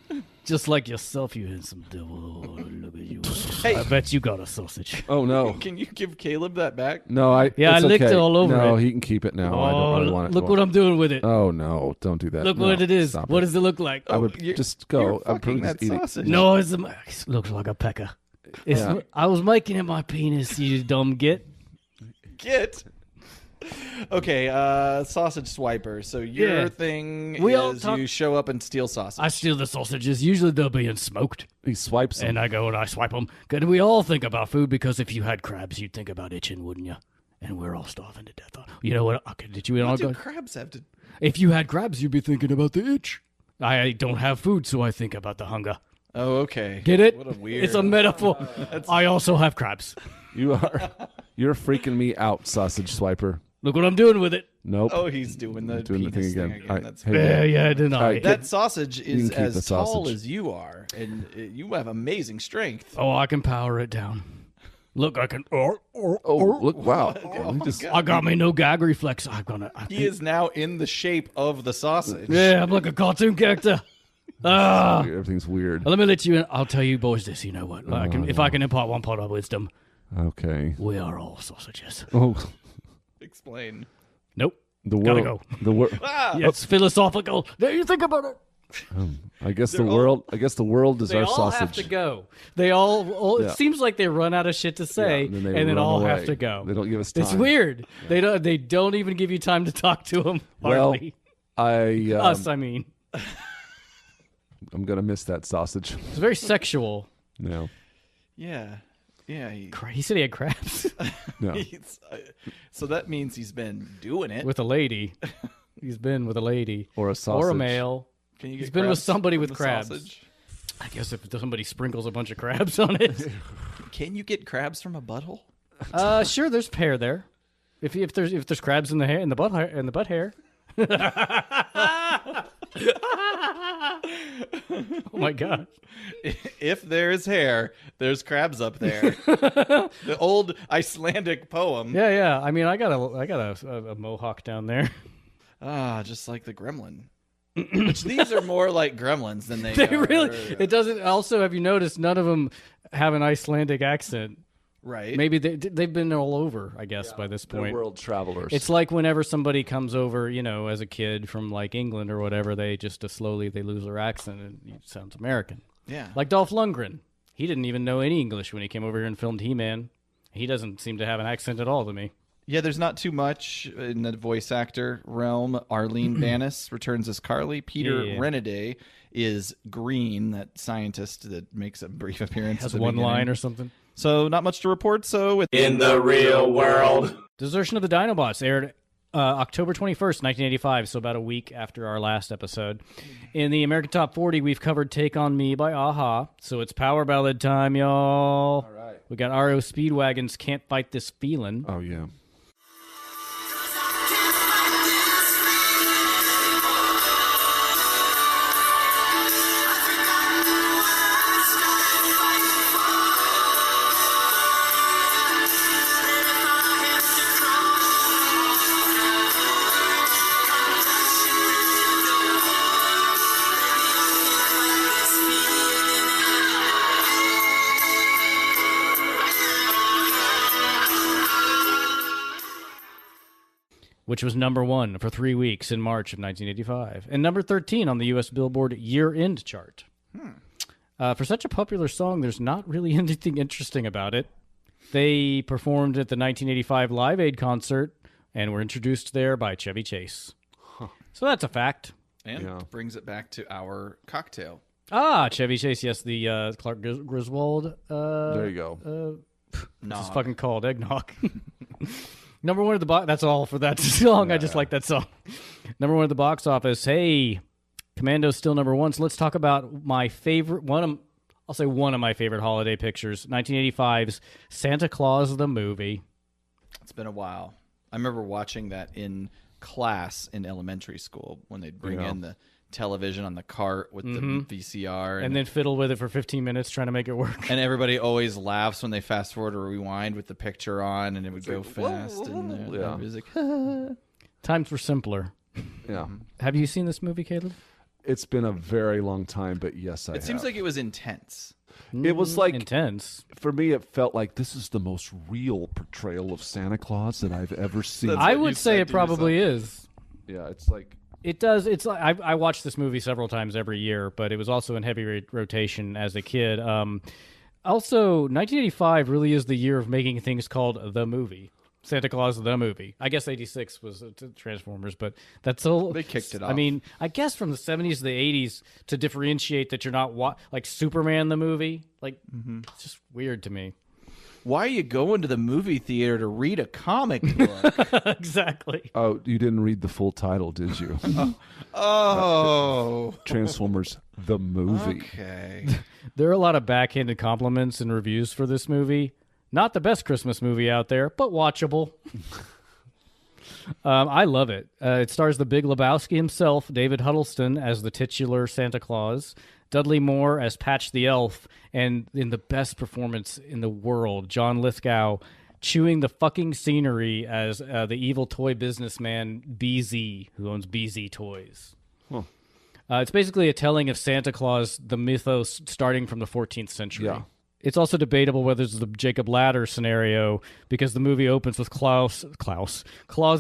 Just like yourself, you handsome devil. Oh, look at you. Hey. I bet you got a sausage. Oh no. Can you give Caleb that back? No, I Yeah, it's I licked okay. it all over No, it. he can keep it now. I don't really want it. Look what I'm doing with it. Oh no, don't do that. Look No, what it is. stop What it. does it look like? I would you're- just You're go. I'm fucking probably that just eating. sausage. No, it looks like a pecker. Yeah. I was making it my penis, you dumb git. Get. Okay, sausage swiper. So your Yeah. thing We all is talk- you show up and steal sausage. I steal the sausages. Usually they're being smoked. He swipes them. And I go and I swipe them. Because we all think about food, because if you had crabs, you'd think about itching, wouldn't you? And we're all starving to death. You know what? Okay, did you all What do go? crabs have to? If you had crabs, you'd be thinking about the itch. I don't have food, so I think about the hunger. Oh, okay. Get it? What a weird. It's a metaphor. I also have crabs. You are. You're freaking me out, sausage swiper. Look what I'm doing with it. Nope. Oh, he's doing the Doing the penis thing again. All right, That's hey, Yeah, didn't I? right, that sausage is keep the as tall sausage. as you are, and you have amazing strength. Oh, I can power it down. Look, I can. Oh, look! Wow. He just- I got me no gag reflex. He is now in the shape of the sausage. Yeah, I'm like a cartoon character. everything's weird. Let me let you in. I'll tell you boys this. You know what? If I can impart one part of wisdom, Okay. we are all sausages. Oh, Explain. Nope. the Gotta world. go. The world. Yeah, it's philosophical. There you think about it. I guess the world. I guess the world is They our all sausage. have to go. They all. Yeah. It seems like they run out of shit to say, Yeah, and they then run all away. have to go. They don't give us time. It's weird. They don't. They don't even give you time to talk to them. Well, Hardly. I I mean, I'm gonna miss that sausage. it's very sexual. No. Yeah. Yeah. He said he had crabs No. So that means he's been doing it. with a lady. He's been with a lady Or a sausage. or a male. Can you He's get been with crabs somebody from with the crabs. sausage? I guess if somebody sprinkles a bunch of crabs on it. Can you get crabs from a butthole? Sure, there's hair there. If there's crabs in the hair in the butt hair. Oh my god. If there's hair, there's crabs up there. The old Icelandic poem. Yeah. I mean, I got a mohawk down there. Just like the gremlin. Which these are more like gremlins than they They are. really. It doesn't. Also, have you noticed none of them have an Icelandic accent? Right. Maybe they've been all over. I guess by this They're point. world travelers. It's like whenever somebody comes over, as a kid from like England or whatever, they just slowly they lose their accent and it sounds American. Yeah. Like Dolph Lundgren. He didn't even know any English when he came over here and filmed He-Man. He doesn't seem to have an accent at all to me. Yeah, there's not too much in the voice actor realm. Arlene Banis returns as Carly. Peter Yeah. Renaday is Green, that scientist that makes a brief appearance. Has at the one beginning. line or something. So not much to report. So In the real world. Desertion of the Dinobots aired October 21st, 1985, so about a week after our last episode. In the American Top 40, we've covered Take On Me by a-ha, so it's power ballad time, y'all. All right. We got R.E.O. Speedwagon's Can't Fight This Feeling. Oh yeah. Which was number 1 for 3 weeks in March of 1985, and number 13 on the U.S. Billboard year-end chart. For such a popular song, there's not really anything interesting about it. They performed at the 1985 Live Aid concert and were introduced there by Chevy Chase. So that's a fact. and Yeah. brings it back to our cocktail. Chevy Chase, yes, the Clark Griswold. There you go. No, It's fucking called eggnog. Number 1 at the box. That's all for that song. I just like that song. Number 1 at the box office. Hey, Commando's still number 1. So let's talk about my favorite I'll say one of my favorite holiday pictures. 1985's Santa Claus the movie. it's been a while. I remember watching that in class in elementary school when they'd bring Yeah. in the television on the cart with the VCR. And then fiddle with it for 15 minutes trying to make it work. And everybody always laughs when they fast forward or rewind with the picture on, and it would go fast. And Yeah. the music. Times were simpler. Yeah. Have you seen this movie, Caleb? It's been a very long time, but yes, I It seems have. like it was intense. It was like, intense. for me, it felt like this is the most real portrayal of Santa Claus that I've ever seen. That's I what you would say said it to probably is. Yeah, it's like, It does. It's like I watched this movie several times every year, but it was also in heavy rotation as a kid. Also, 1985 really is the year of making things called the movie. Santa Claus the movie. I guess 86 was Transformers, but that's all. They kicked it I off. mean, I guess from the 70s to the 80s to differentiate that you're not like Superman the movie. Like, it's just weird to me. Why are you going to the movie theater to read a comic book? Exactly. oh, you didn't read the full title, did you? Oh. Transformers, the movie. Okay. There are a lot of backhanded compliments and reviews for this movie. Not the best Christmas movie out there, but watchable. I love it. It stars the Big Lebowski himself, David Huddleston, as the titular Santa Claus, Dudley Moore as Patch the Elf, and in the best performance in the world, John Lithgow chewing the fucking scenery as the evil toy businessman BZ, who owns BZ Toys. Huh. It's basically a telling of Santa Claus, the mythos starting from the 14th century. Yeah. It's also debatable whether it's the Jacob Ladder scenario, because the movie opens with Claus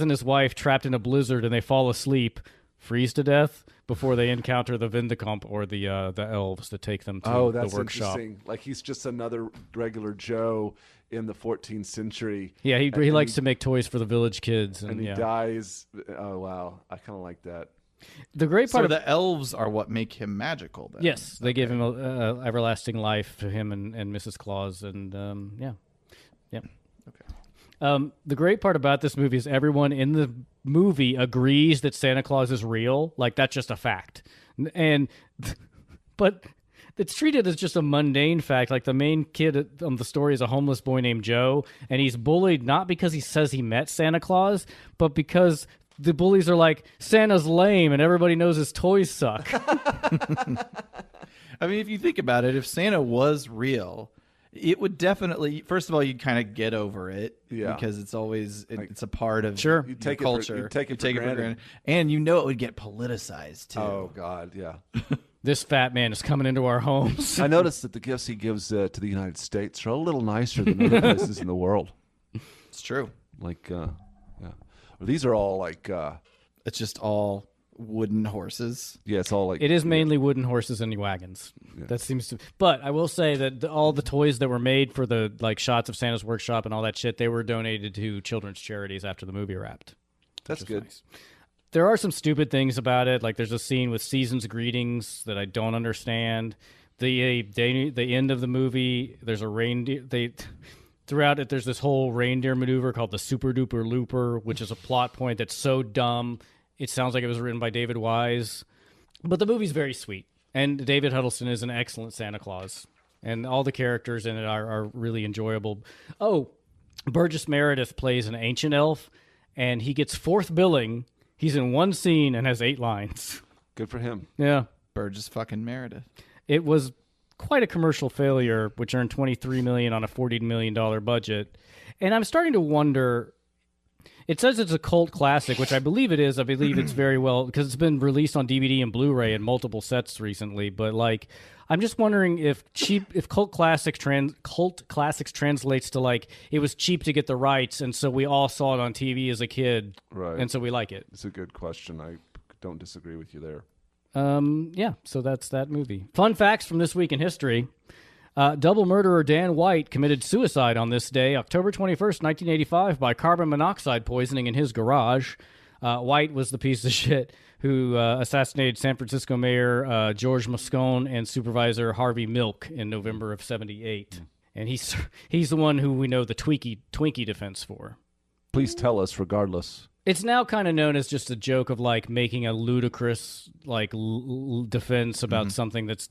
and his wife trapped in a blizzard, and they fall asleep, freeze to death, before they encounter the Vindicomp or the elves that take them to Oh, the that's workshop. interesting. Like he's just another regular Joe in the 14th century. Yeah, he likes to make toys for the village kids, And he dies. Oh, wow. I kind of like that. The great part So of the elves are what make him magical, then? yes, they give him a everlasting life to him and Mrs. Claus, and yeah. Okay. The great part about this movie is everyone in the movie agrees that Santa Claus is real. Like, that's just a fact, but it's treated as just a mundane fact. Like, the main kid on the story is a homeless boy named Joe, and he's bullied not because he says he met Santa Claus, but because the bullies are like, Santa's lame and everybody knows his toys suck. I mean, if you think about it, if Santa was real, it would definitely, first of all, you'd kind of get over it. Yeah. Because it's always, it's a part of Sure. You your take culture. you take it for granted. And you know it would get politicized, too. Oh, God, yeah. This fat man is coming into our homes. I noticed that the gifts he gives to the United States are a little nicer than other places in the world. It's true. Like, yeah. These are all like, It's just all wooden horses. yeah, it's all like. It is mainly wooden horses and wagons. That seems to. But I will say that all the toys that were made for the like shots of Santa's workshop and all that shit, they were donated to children's charities after the movie wrapped. That's good. Nice. There are some stupid things about it. Like, there's a scene with season's greetings that I don't understand. The end of the movie, there's a reindeer. Throughout it, there's this whole reindeer maneuver called the Super Duper Looper, which is a plot point that's so dumb. It sounds like it was written by David Wise. But the movie's very sweet. And David Huddleston is an excellent Santa Claus. And all the characters in it are really enjoyable. Oh, Burgess Meredith plays an ancient elf, and he gets 4th billing. He's in one scene and has 8 lines. Good for him. Yeah. Burgess fucking Meredith. It was quite a commercial failure, which earned $23 million on a $40 million budget. And I'm starting to wonder. It says it's a cult classic, which I believe it is. I believe it's very well, because it's been released on DVD and Blu-ray in multiple sets recently. But like, I'm just wondering if cult classics translates to like it was cheap to get the rights, and so we all saw it on TV as a kid, Right. and so we like it. It's a good question. I don't disagree with you there. Yeah, so that's that movie. Fun facts from this week in history. Double murderer Dan White committed suicide on this day, October 21st, 1985, by carbon monoxide poisoning in his garage. White was the piece of shit who assassinated San Francisco Mayor George Moscone and Supervisor Harvey Milk in November of 78. And he's the one who we know the Twinkie defense for. Please tell us, regardless. It's now kind of known as just a joke of like making a ludicrous like defense about something that's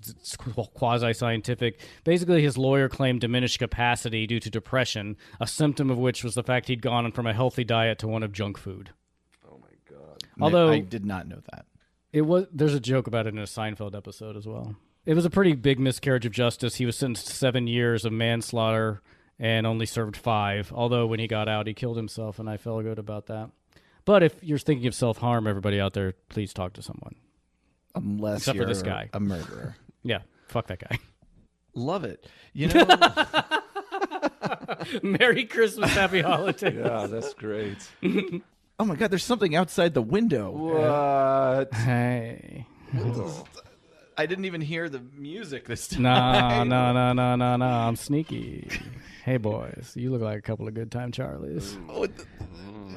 quasi-scientific. Basically, his lawyer claimed diminished capacity due to depression, a symptom of which was the fact he'd gone from a healthy diet to one of junk food. Oh, my God. Although I did not know that. there's a joke about it in a Seinfeld episode as well. It was a pretty big miscarriage of justice. He was sentenced to 7 years of manslaughter and only served 5. Although when he got out, he killed himself, and I felt good about that. But if you're thinking of self-harm, everybody out there, please talk to someone. Unless Except for you're this guy. a murderer. Yeah, fuck that guy. Love it. You know, Merry Christmas, Happy Holidays. Yeah, that's great. oh my God, there's something outside the window. What? Hey. I didn't even hear the music this time. No, I'm sneaky. Hey, boys, you look like a couple of good time Charlies.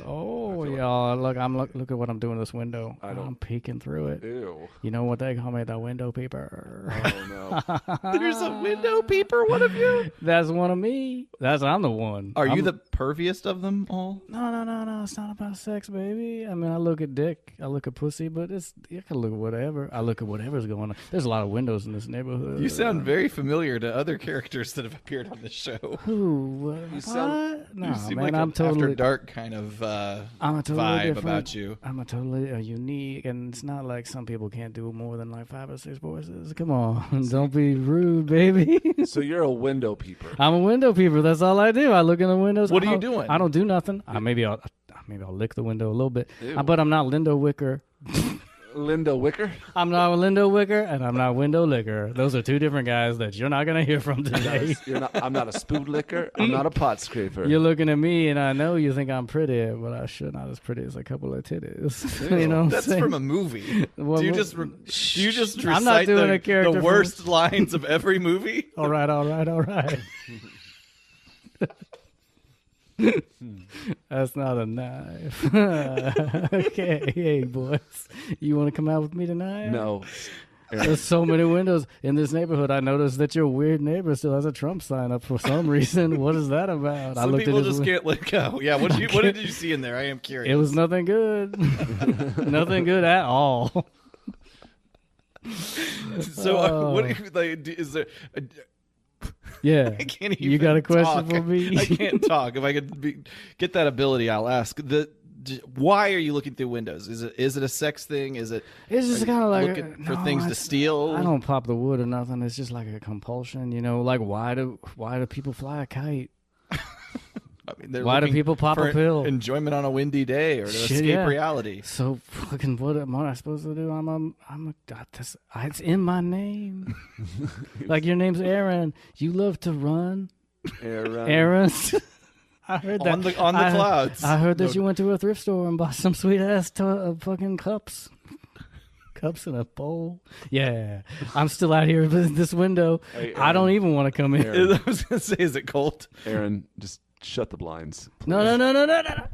Oh. Oh, yeah. Look at what I'm doing in this window. I'm peeking through it. Ew. You know what they call me? The window peeper. Oh no. There's a window peeper, one of you? That's one of me. I'm the one. Are you the perviest of them all? No. It's not about sex, baby. I mean, I look at dick. I look at pussy, but you can look at whatever. I look at whatever's going on. There's a lot of windows in this neighborhood. You sound very familiar to other characters that have appeared on this show. Who? You sound. No, You seem man, like I'm an totally after dark kind of I'm a totally vibe different, about you. I'm a totally unique, and it's not like some people can't do more than like 5 or 6 voices. Come on, don't be rude, baby. So you're a window peeper. I'm a window peeper. That's all I do. I look in the windows. What are you doing? I don't do nothing. Maybe I'll lick the window a little bit. But I'm not Lindo Wicker. Lindo Wicker? I'm not a Lindo Wicker, and I'm not Window Licker. Those are 2 different guys that you're not going to hear from today. I'm not a spoon licker. I'm not a pot scraper. You're looking at me, and I know you think I'm pretty, but I sure not as pretty as a couple of titties. You know what That's I'm saying? from a movie. Well, do you just recite I'm not doing a character the from- worst lines of every movie? All right. That's not a knife. Okay, hey boys, you want to come out with me tonight? No. There's so many windows in this neighborhood. I noticed that your weird neighbor still has a Trump sign up for some reason. What is that about? Some people just can't let go. Yeah, what did you see in there? I am curious. It was nothing good. Nothing good at all. So, what do you, like? Is there? Yeah. I can't even. You got a question talk. for me? I can't talk. If I could get that ability, I'll ask. Why are you looking through windows? Is it a sex thing? Is it? It's just kind of like looking for things to steal. I don't pop the wood or nothing. It's just like a compulsion, you know. Like why do people fly a kite? I mean, they're Why do looking people pop for a pill? Enjoyment on a windy day, or to Shit, escape yeah. reality. So fucking what am I supposed to do? It's in my name. Like your name's Aaron. You love to run, Aaron. I heard that On the clouds. I heard that you went to a thrift store and bought some sweet ass fucking cups. Cups in a bowl. Yeah, I'm still out here in this window. Hey, I don't even want to come in. I was gonna say, is it cold? Aaron, just shut the blinds. Please. No.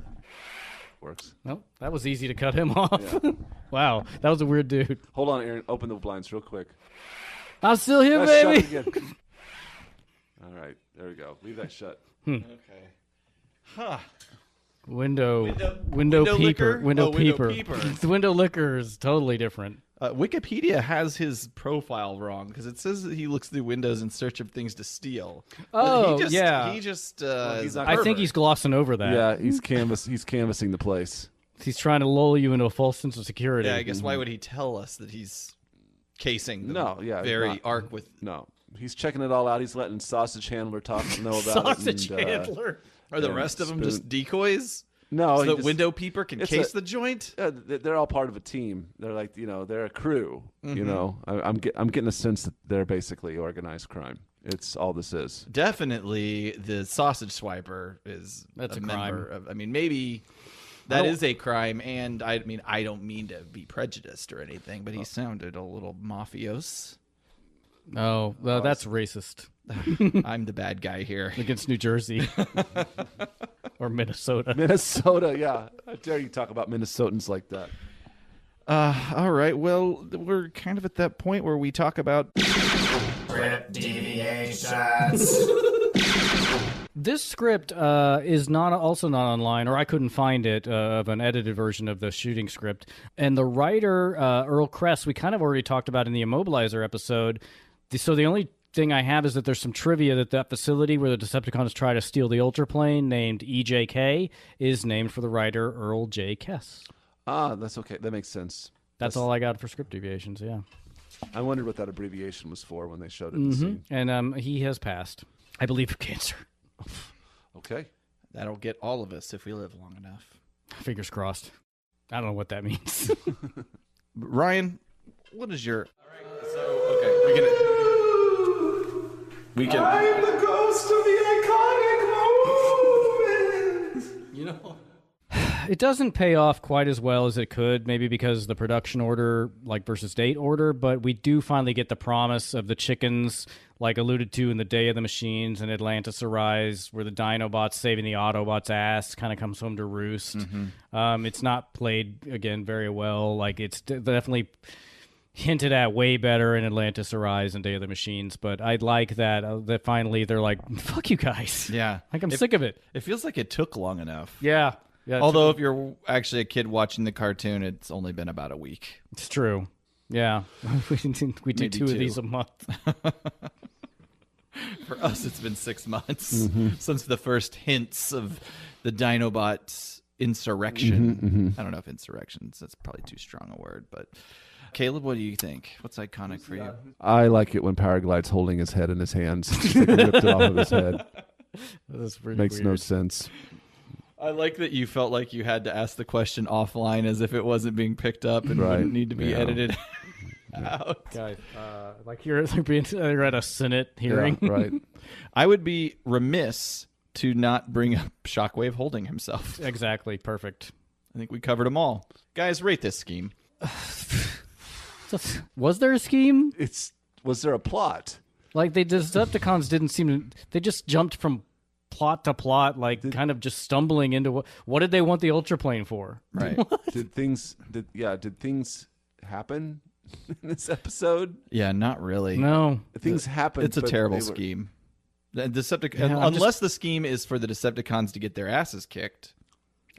Works. Nope, that was easy to cut him off. Yeah. Wow, that was a weird dude. Hold on, Aaron. Open the blinds real quick. I'm still here, Shut baby. it again. All right, there we go. Leave that shut. Okay. Huh. Window window peeper. licker? Window Oh, window peeper. peeper. The window licker is totally different. Wikipedia has his profile wrong because it says that he looks through windows in search of things to steal. Oh, But yeah. He just. he's not- I think he's glossing over that. Yeah, he's canvassing the place. He's trying to lull you into a false sense of security. Yeah, I guess why would he tell us that he's casing the very not. arc with No, he's checking it all out. He's letting Sausage Handler know about Sausage it. and, handler. Are the and rest of them spoon. just decoys? No, So he the just- window peeper can it's case the joint? They're all part of a team. They're like, they're a crew. You know, I'm getting a sense that they're basically organized crime. It's all this is. Definitely the sausage swiper is That's a member crime. of, I mean, maybe that is a crime, and I mean, I don't mean to be prejudiced or anything, but he sounded a little mafios. Oh, well, that's racist I'm the bad guy here. against New Jersey or Minnesota. Minnesota, yeah. How dare you talk about Minnesotans like that? All right, well, we're kind of at that point where we talk about This script is also not online, or I couldn't find it, of an edited version of the shooting script. And the writer, Earl Kress, we kind of already talked about in the Immobilizer episode. So the only thing I have is that there's some trivia that facility where the Decepticons try to steal the Ultraplane, named EJK, is named for the writer Earl J. Kess. Ah, that's okay. That makes sense. That's all I got for script deviations, yeah. I wondered what that abbreviation was for when they showed it in the scene. And he has passed, I believe, of cancer. Okay. that'll get all of us if we live long enough. Fingers crossed. I don't know what that means. Ryan, what is your? All right, so okay, we can. I'm the ghost of the iconic moment. You know, It doesn't pay off quite as well as it could, maybe because the production order, like versus date order, but we do finally get the promise of the chickens, like alluded to in the Day of the Machines and Atlantis Arise, where the Dinobots saving the Autobots' ass kind of comes home to roost. It's not played, again, very well. Like, it's definitely hinted at way better in Atlantis Arise and Day of the Machines, but I'd like that that finally they're like, fuck you guys. Yeah. Like, I'm sick of it. It feels like it took long enough. Yeah. Although if you're actually a kid watching the cartoon, it's only been about a week. It's true. Yeah. we do Maybe two of two. these a month. For us, it's been 6 months since the first hints of the Dinobots insurrection. I don't know if insurrections, that's probably too strong a word, but Caleb, what do you think? What's iconic for you? I like it when Powerglide's holding his head in his hands. Just like he ripped it off of his head. That's pretty Makes no weird. sense. I like that you felt like you had to ask the question offline as if it wasn't being picked up and Right. wouldn't need to be Yeah. edited out. Guys, like you're at a Senate hearing. Yeah, right. I would be remiss to not bring up Shockwave holding himself. Exactly. Perfect. I think we covered them all. Guys, rate this scheme. Was there a scheme? Was there a plot? Like, the Decepticons didn't seem to... They just jumped from plot to plot, like, kind of just stumbling into... What did they want the Ultraplane for? Right. Did things happen in this episode? Yeah, not really. No. Things happened. It's a but terrible they were- scheme. The Yeah, I'm unless the scheme is for the Decepticons to get their asses kicked.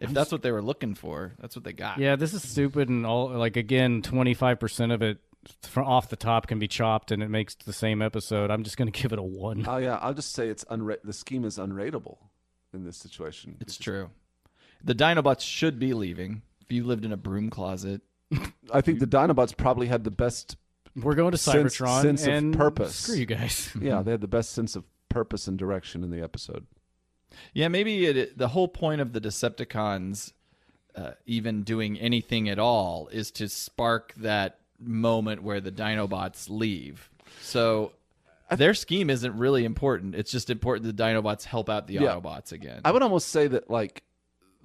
If that's what they were looking for, that's what they got. Yeah, this is stupid, and all, like, again, 25% of it from off the top can be chopped, and it makes the same episode. I'm just going to give it a 1. Oh yeah, I'll just say the scheme is unrateable in this situation. It's true. The Dinobots should be leaving. If you lived in a broom closet, I think the Dinobots probably had the best. We're going to Sense Cybertron, of and purpose. screw you guys. Yeah, they had the best sense of purpose and direction in the episode. yeah, maybe the whole point of the Decepticons even doing anything at all is to spark that moment where the Dinobots leave. So their scheme isn't really important. It's just important the Dinobots help out the Yeah. Autobots again. I would almost say that like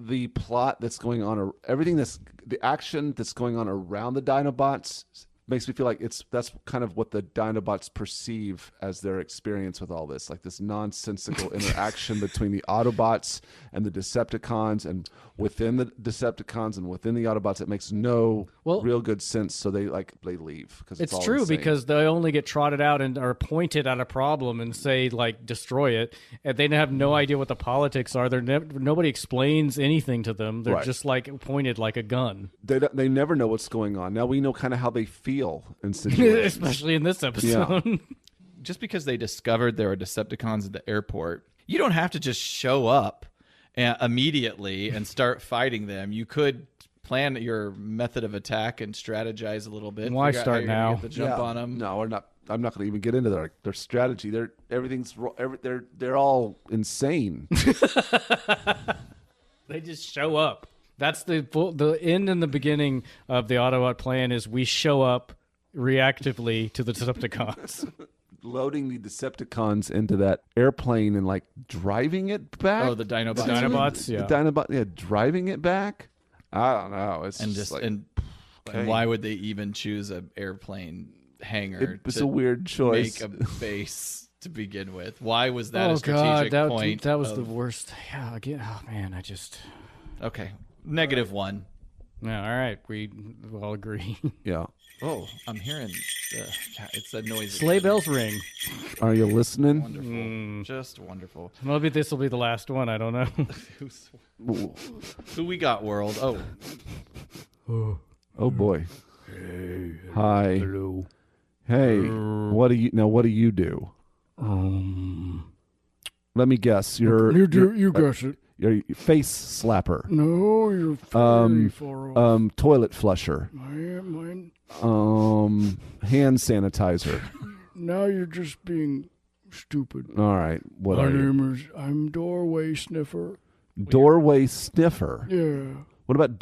the plot that's going on, everything the action that's going on around the Dinobots makes me feel like that's kind of what the Dinobots perceive as their experience with all this, like this nonsensical interaction between the Autobots and the Decepticons, and within the Decepticons and within the Autobots. It makes no real good sense. So they leave because It's all true insane. because they only get trotted out and are pointed at a problem and say, like, destroy it, and they have no idea what the politics are. Nobody explains anything to them. They're Right. just like pointed like a gun. They never know what's going on. Now we know kind of how they feel in situations. Especially in this episode. Just because they discovered there are Decepticons at the airport, you don't have to just show up immediately and start fighting them. You could plan your method of attack and strategize a little bit. Why figure out how start you're gonna now? get the jump on them. No, we're not. I'm not going to even get into their strategy. They're all insane. They just show up. That's the end and the beginning of the Autobot plan is we show up reactively to the Decepticons. Loading the Decepticons into that airplane and like driving it back. Oh, the Dinobots. The Dinobots, yeah. The Dinobot, yeah, driving it back. I don't know. It's And just just like, and okay. why would they even choose an airplane hangar it was to a weird choice. make a base to begin with? Why was that Oh a strategic God, point? that was of- the worst. Yeah, again. Oh man, I just. Okay, -1. Yeah, all right, we all agree. Yeah. Oh, I'm hearing it's a noise. Sleigh again. bells ring. Are you listening? Wonderful, just wonderful. Maybe this will be the last one. I don't know. Who we got, world? Oh, Oh boy. Hi. Hello. Hey. What do you do? Let me guess. You guess it. You're a face slapper. No, you're very far off. Toilet flusher. Mine. Hand sanitizer. Now you're just being stupid. All right. What My are you? name is. I'm Doorway Sniffer. Doorway sniffer. Yeah. What about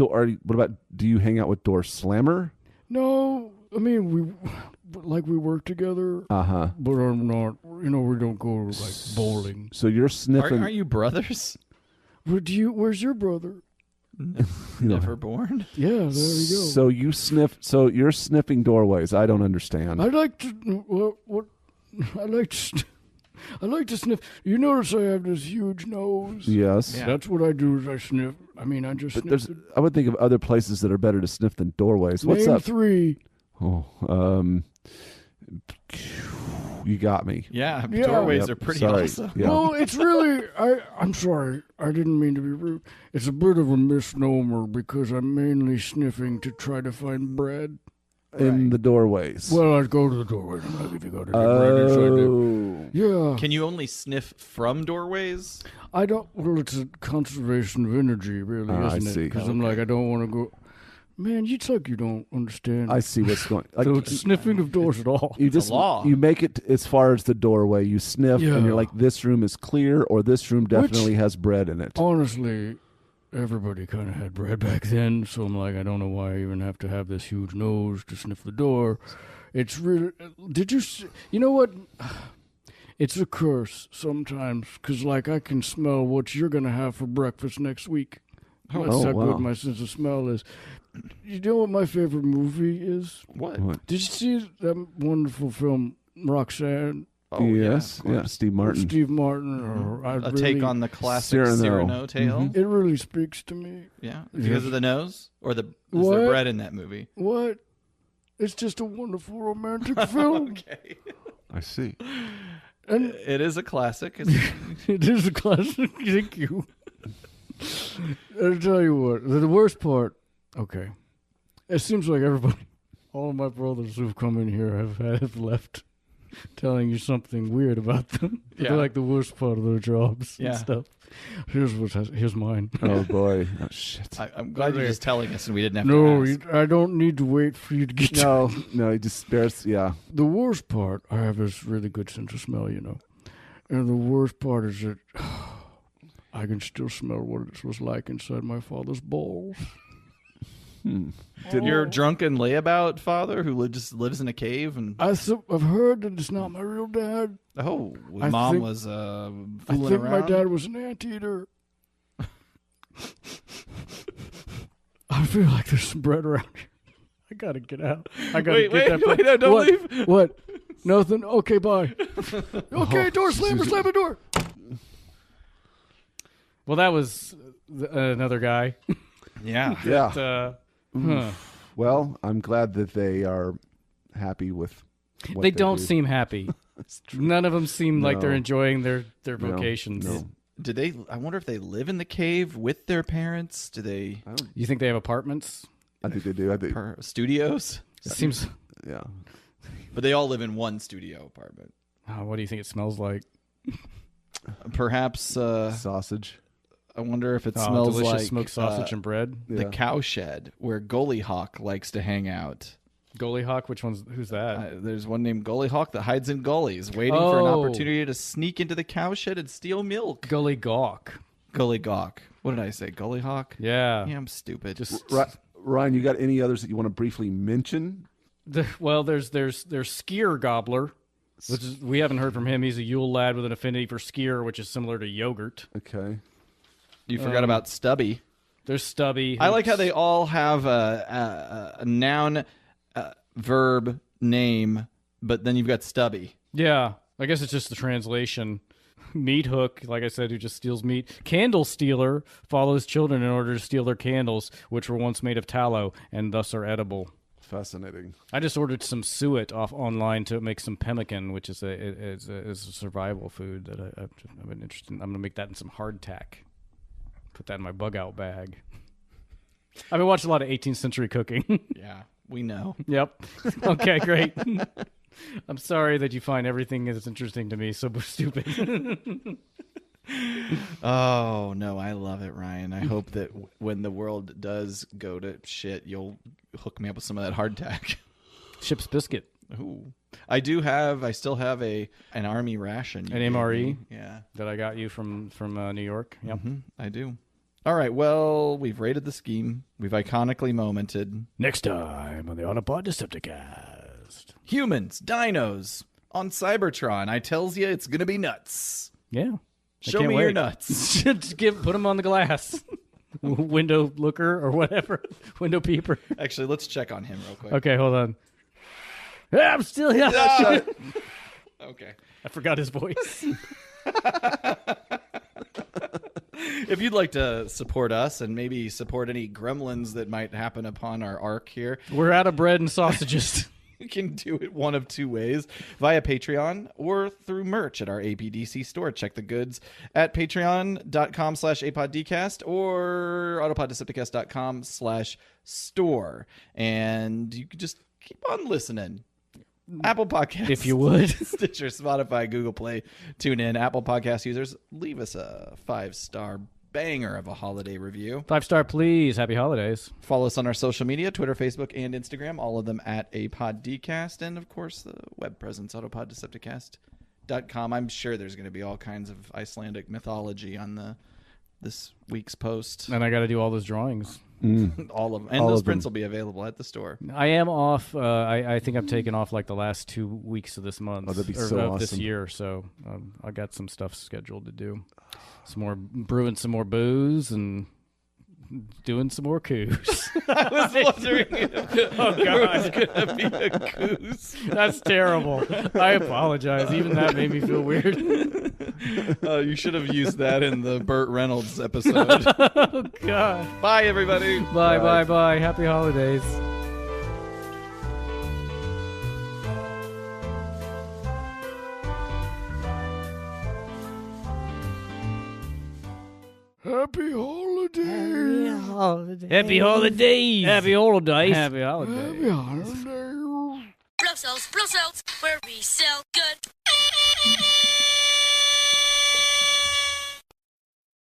do you hang out with door slammer? No, I mean we work together, Uh-huh. but I'm not. You know, we don't go like bowling. So you're sniffing aren't you brothers? Where's your brother? Never born. Yeah, there we go. So you sniff. So you're sniffing doorways. I don't understand. I like to. What? I like to sniff. You notice I have this huge nose. Yes. Yeah. That's what I do. Is I sniff. I mean, I just. But sniff. I would think of other places that are better to sniff than doorways. What's Name up? 3. Oh, you got me. Yeah, Yeah. doorways Yep, are pretty sorry. awesome. Yeah. Well, it's really. I'm sorry. I didn't mean to be rude. It's a bit of a misnomer because I'm mainly sniffing to try to find bread. In the doorways. Well, I'd go to the doorway. I'm like, if you go to the bread inside there. Oh. Yeah. Can you only sniff from doorways? I don't. Well, it's a conservation of energy, really, I isn't see. it? Because I'm like, I don't want to go. Man, it's like you don't understand. I see what's going. Like, so it's sniffing of doors at all. you It's a just law. you make it as far as the doorway. You sniff, and Yeah. you're like, this room is clear, or this room definitely has bread in it. Honestly, everybody kind of had bread back then, so I'm like, I don't know why I even have to have this huge nose to sniff the door. It's really. Did you? You know what? It's a curse sometimes, because like I can smell what you're gonna have for breakfast next week. That's Oh, how wow. good my sense of smell is. You know what my favorite movie is? What? What? Did you see that wonderful film Roxanne? Oh, yes, yeah. yeah, Steve Martin. Steve Martin. Or I A really, take on the classic Cyrano. Cyrano tale. It really speaks to me. Yeah, because of the nose, or is What? there bread in that movie? What? It's just a wonderful romantic film. Okay, I see. And it is a classic. It's, it is a classic. Thank you. I'll tell you what. The worst part. Okay. It seems like everybody, all of my brothers who've come in here have left telling you something weird about them. Yeah. They're like the worst part of their jobs Yeah. and stuff. Here's mine. Oh boy. Oh shit. I'm glad you're just telling us, and we didn't have No, to ask. I don't need to wait for you to get to No, no, he just bears. Yeah. The worst part, I have this really good sense of smell, you know. And the worst part is that I can still smell what it was like inside my father's balls. Did your drunken layabout father, who just lives in a cave, and I've heard that it's not my real dad. when I mom think- was I fooling think around? my dad was an anteater. I feel like there's some bread around here. I gotta get out. I gotta get that bread. no, don't What? leave. What? Nothing? Okay, bye. Okay, door slammer, slam the door. Well, that was another guy. Yeah, Yeah. Huh. Well, I'm glad that they are happy with. What They don't do. seem happy. That's true. None of them seem like they're No. enjoying their No, vocations. no. Did they? I wonder if they live in the cave with their parents. Do they You think they have apartments? I think they do. I think. studios? It seems. Yeah. But they all live in one studio apartment. Oh, what do you think it smells like? Perhaps Sausage. I wonder if it Oh, smells delicious like smoked sausage and bread. the Yeah. cow shed where Goalie Hawk likes to hang out. Goalie Hawk. Which one's? Who's that? There's one named Goalie Hawk that hides in gullies, waiting for an Oh. opportunity to sneak into the cow shed and steal milk. Goalie Gawk. Goalie Gawk. What did I say? Goalie Hawk? Yeah. Yeah, I'm stupid. Just Ryan, you got any others that you want to briefly mention? well, there's Skier Gobbler, which is, we haven't heard from him. He's a Yule lad with an affinity for Skier, which is similar to yogurt. Okay. You forgot about Stubby. There's Stubby. I like how they all have a noun, verb, name, but then you've got Stubby. Yeah, I guess it's just the translation. Meat hook, like I said, who just steals meat. Candle stealer follows children in order to steal their candles, which were once made of tallow and thus are edible. Fascinating. I just ordered some suet off online to make some pemmican, which is a survival food that I've been interested in. I'm gonna make that in some hardtack. Put that in my bug out bag. I've been watching a lot of 18th century cooking. Yeah, we know. Yep. Okay, great. I'm sorry that you find everything that's interesting to me so stupid. Oh, no, I love it, Ryan. I hope that when the world does go to shit, you'll hook me up with some of that hardtack. Ship's biscuit. Ooh. I still have an army ration. you An gave MRE? me. Yeah. That I got you from New York. Yep. I do. All right, well, we've rated the scheme. We've iconically momented. Next time on the Autopod Decepticast. Humans, dinos, on Cybertron. I tells you it's going to be nuts. Yeah. I Show can't me your wait. nuts. Just put them on the glass. window looker or whatever, window peeper. Actually, let's check on him real quick. Okay, hold on. Yeah, I'm still here. Okay. I forgot his voice. If you'd like to support us and maybe support any gremlins that might happen upon our arc here, We're out of bread and sausages. you can do it one of two ways, via Patreon or through merch at our APDC store. Check the goods at patreon.com/APODcast or autopoddecepticast.com/store. And you can just keep on listening. Apple Podcasts. If you would. Stitcher, Spotify, Google Play, tune in. Apple Podcast users, leave us a 5-star banger of a holiday review. 5-star, please. Happy holidays. Follow us on our social media, Twitter, Facebook, and Instagram, all of them at APODcast. And, of course, the web presence, autopoddecepticast.com. I'm sure there's going to be all kinds of Icelandic mythology on this week's post. And I got to do all those drawings. All of them. And All those of them. prints will be available at the store. I am off. I think I'm taking off like the last 2 weeks of this month. Oh, that'd be or so of this awesome. year. So I got some stuff scheduled to do. Brewing some more booze and doing some more coups. I was wondering if there was going to be a goose. That's terrible. I apologize. Even that made me feel weird. You should have used that in the Burt Reynolds episode. Oh, God. Bye, everybody. Bye. Happy holidays. Happy holidays. Happy holidays. Happy holidays. Happy holidays. Happy holidays. Brussels, where we sell good.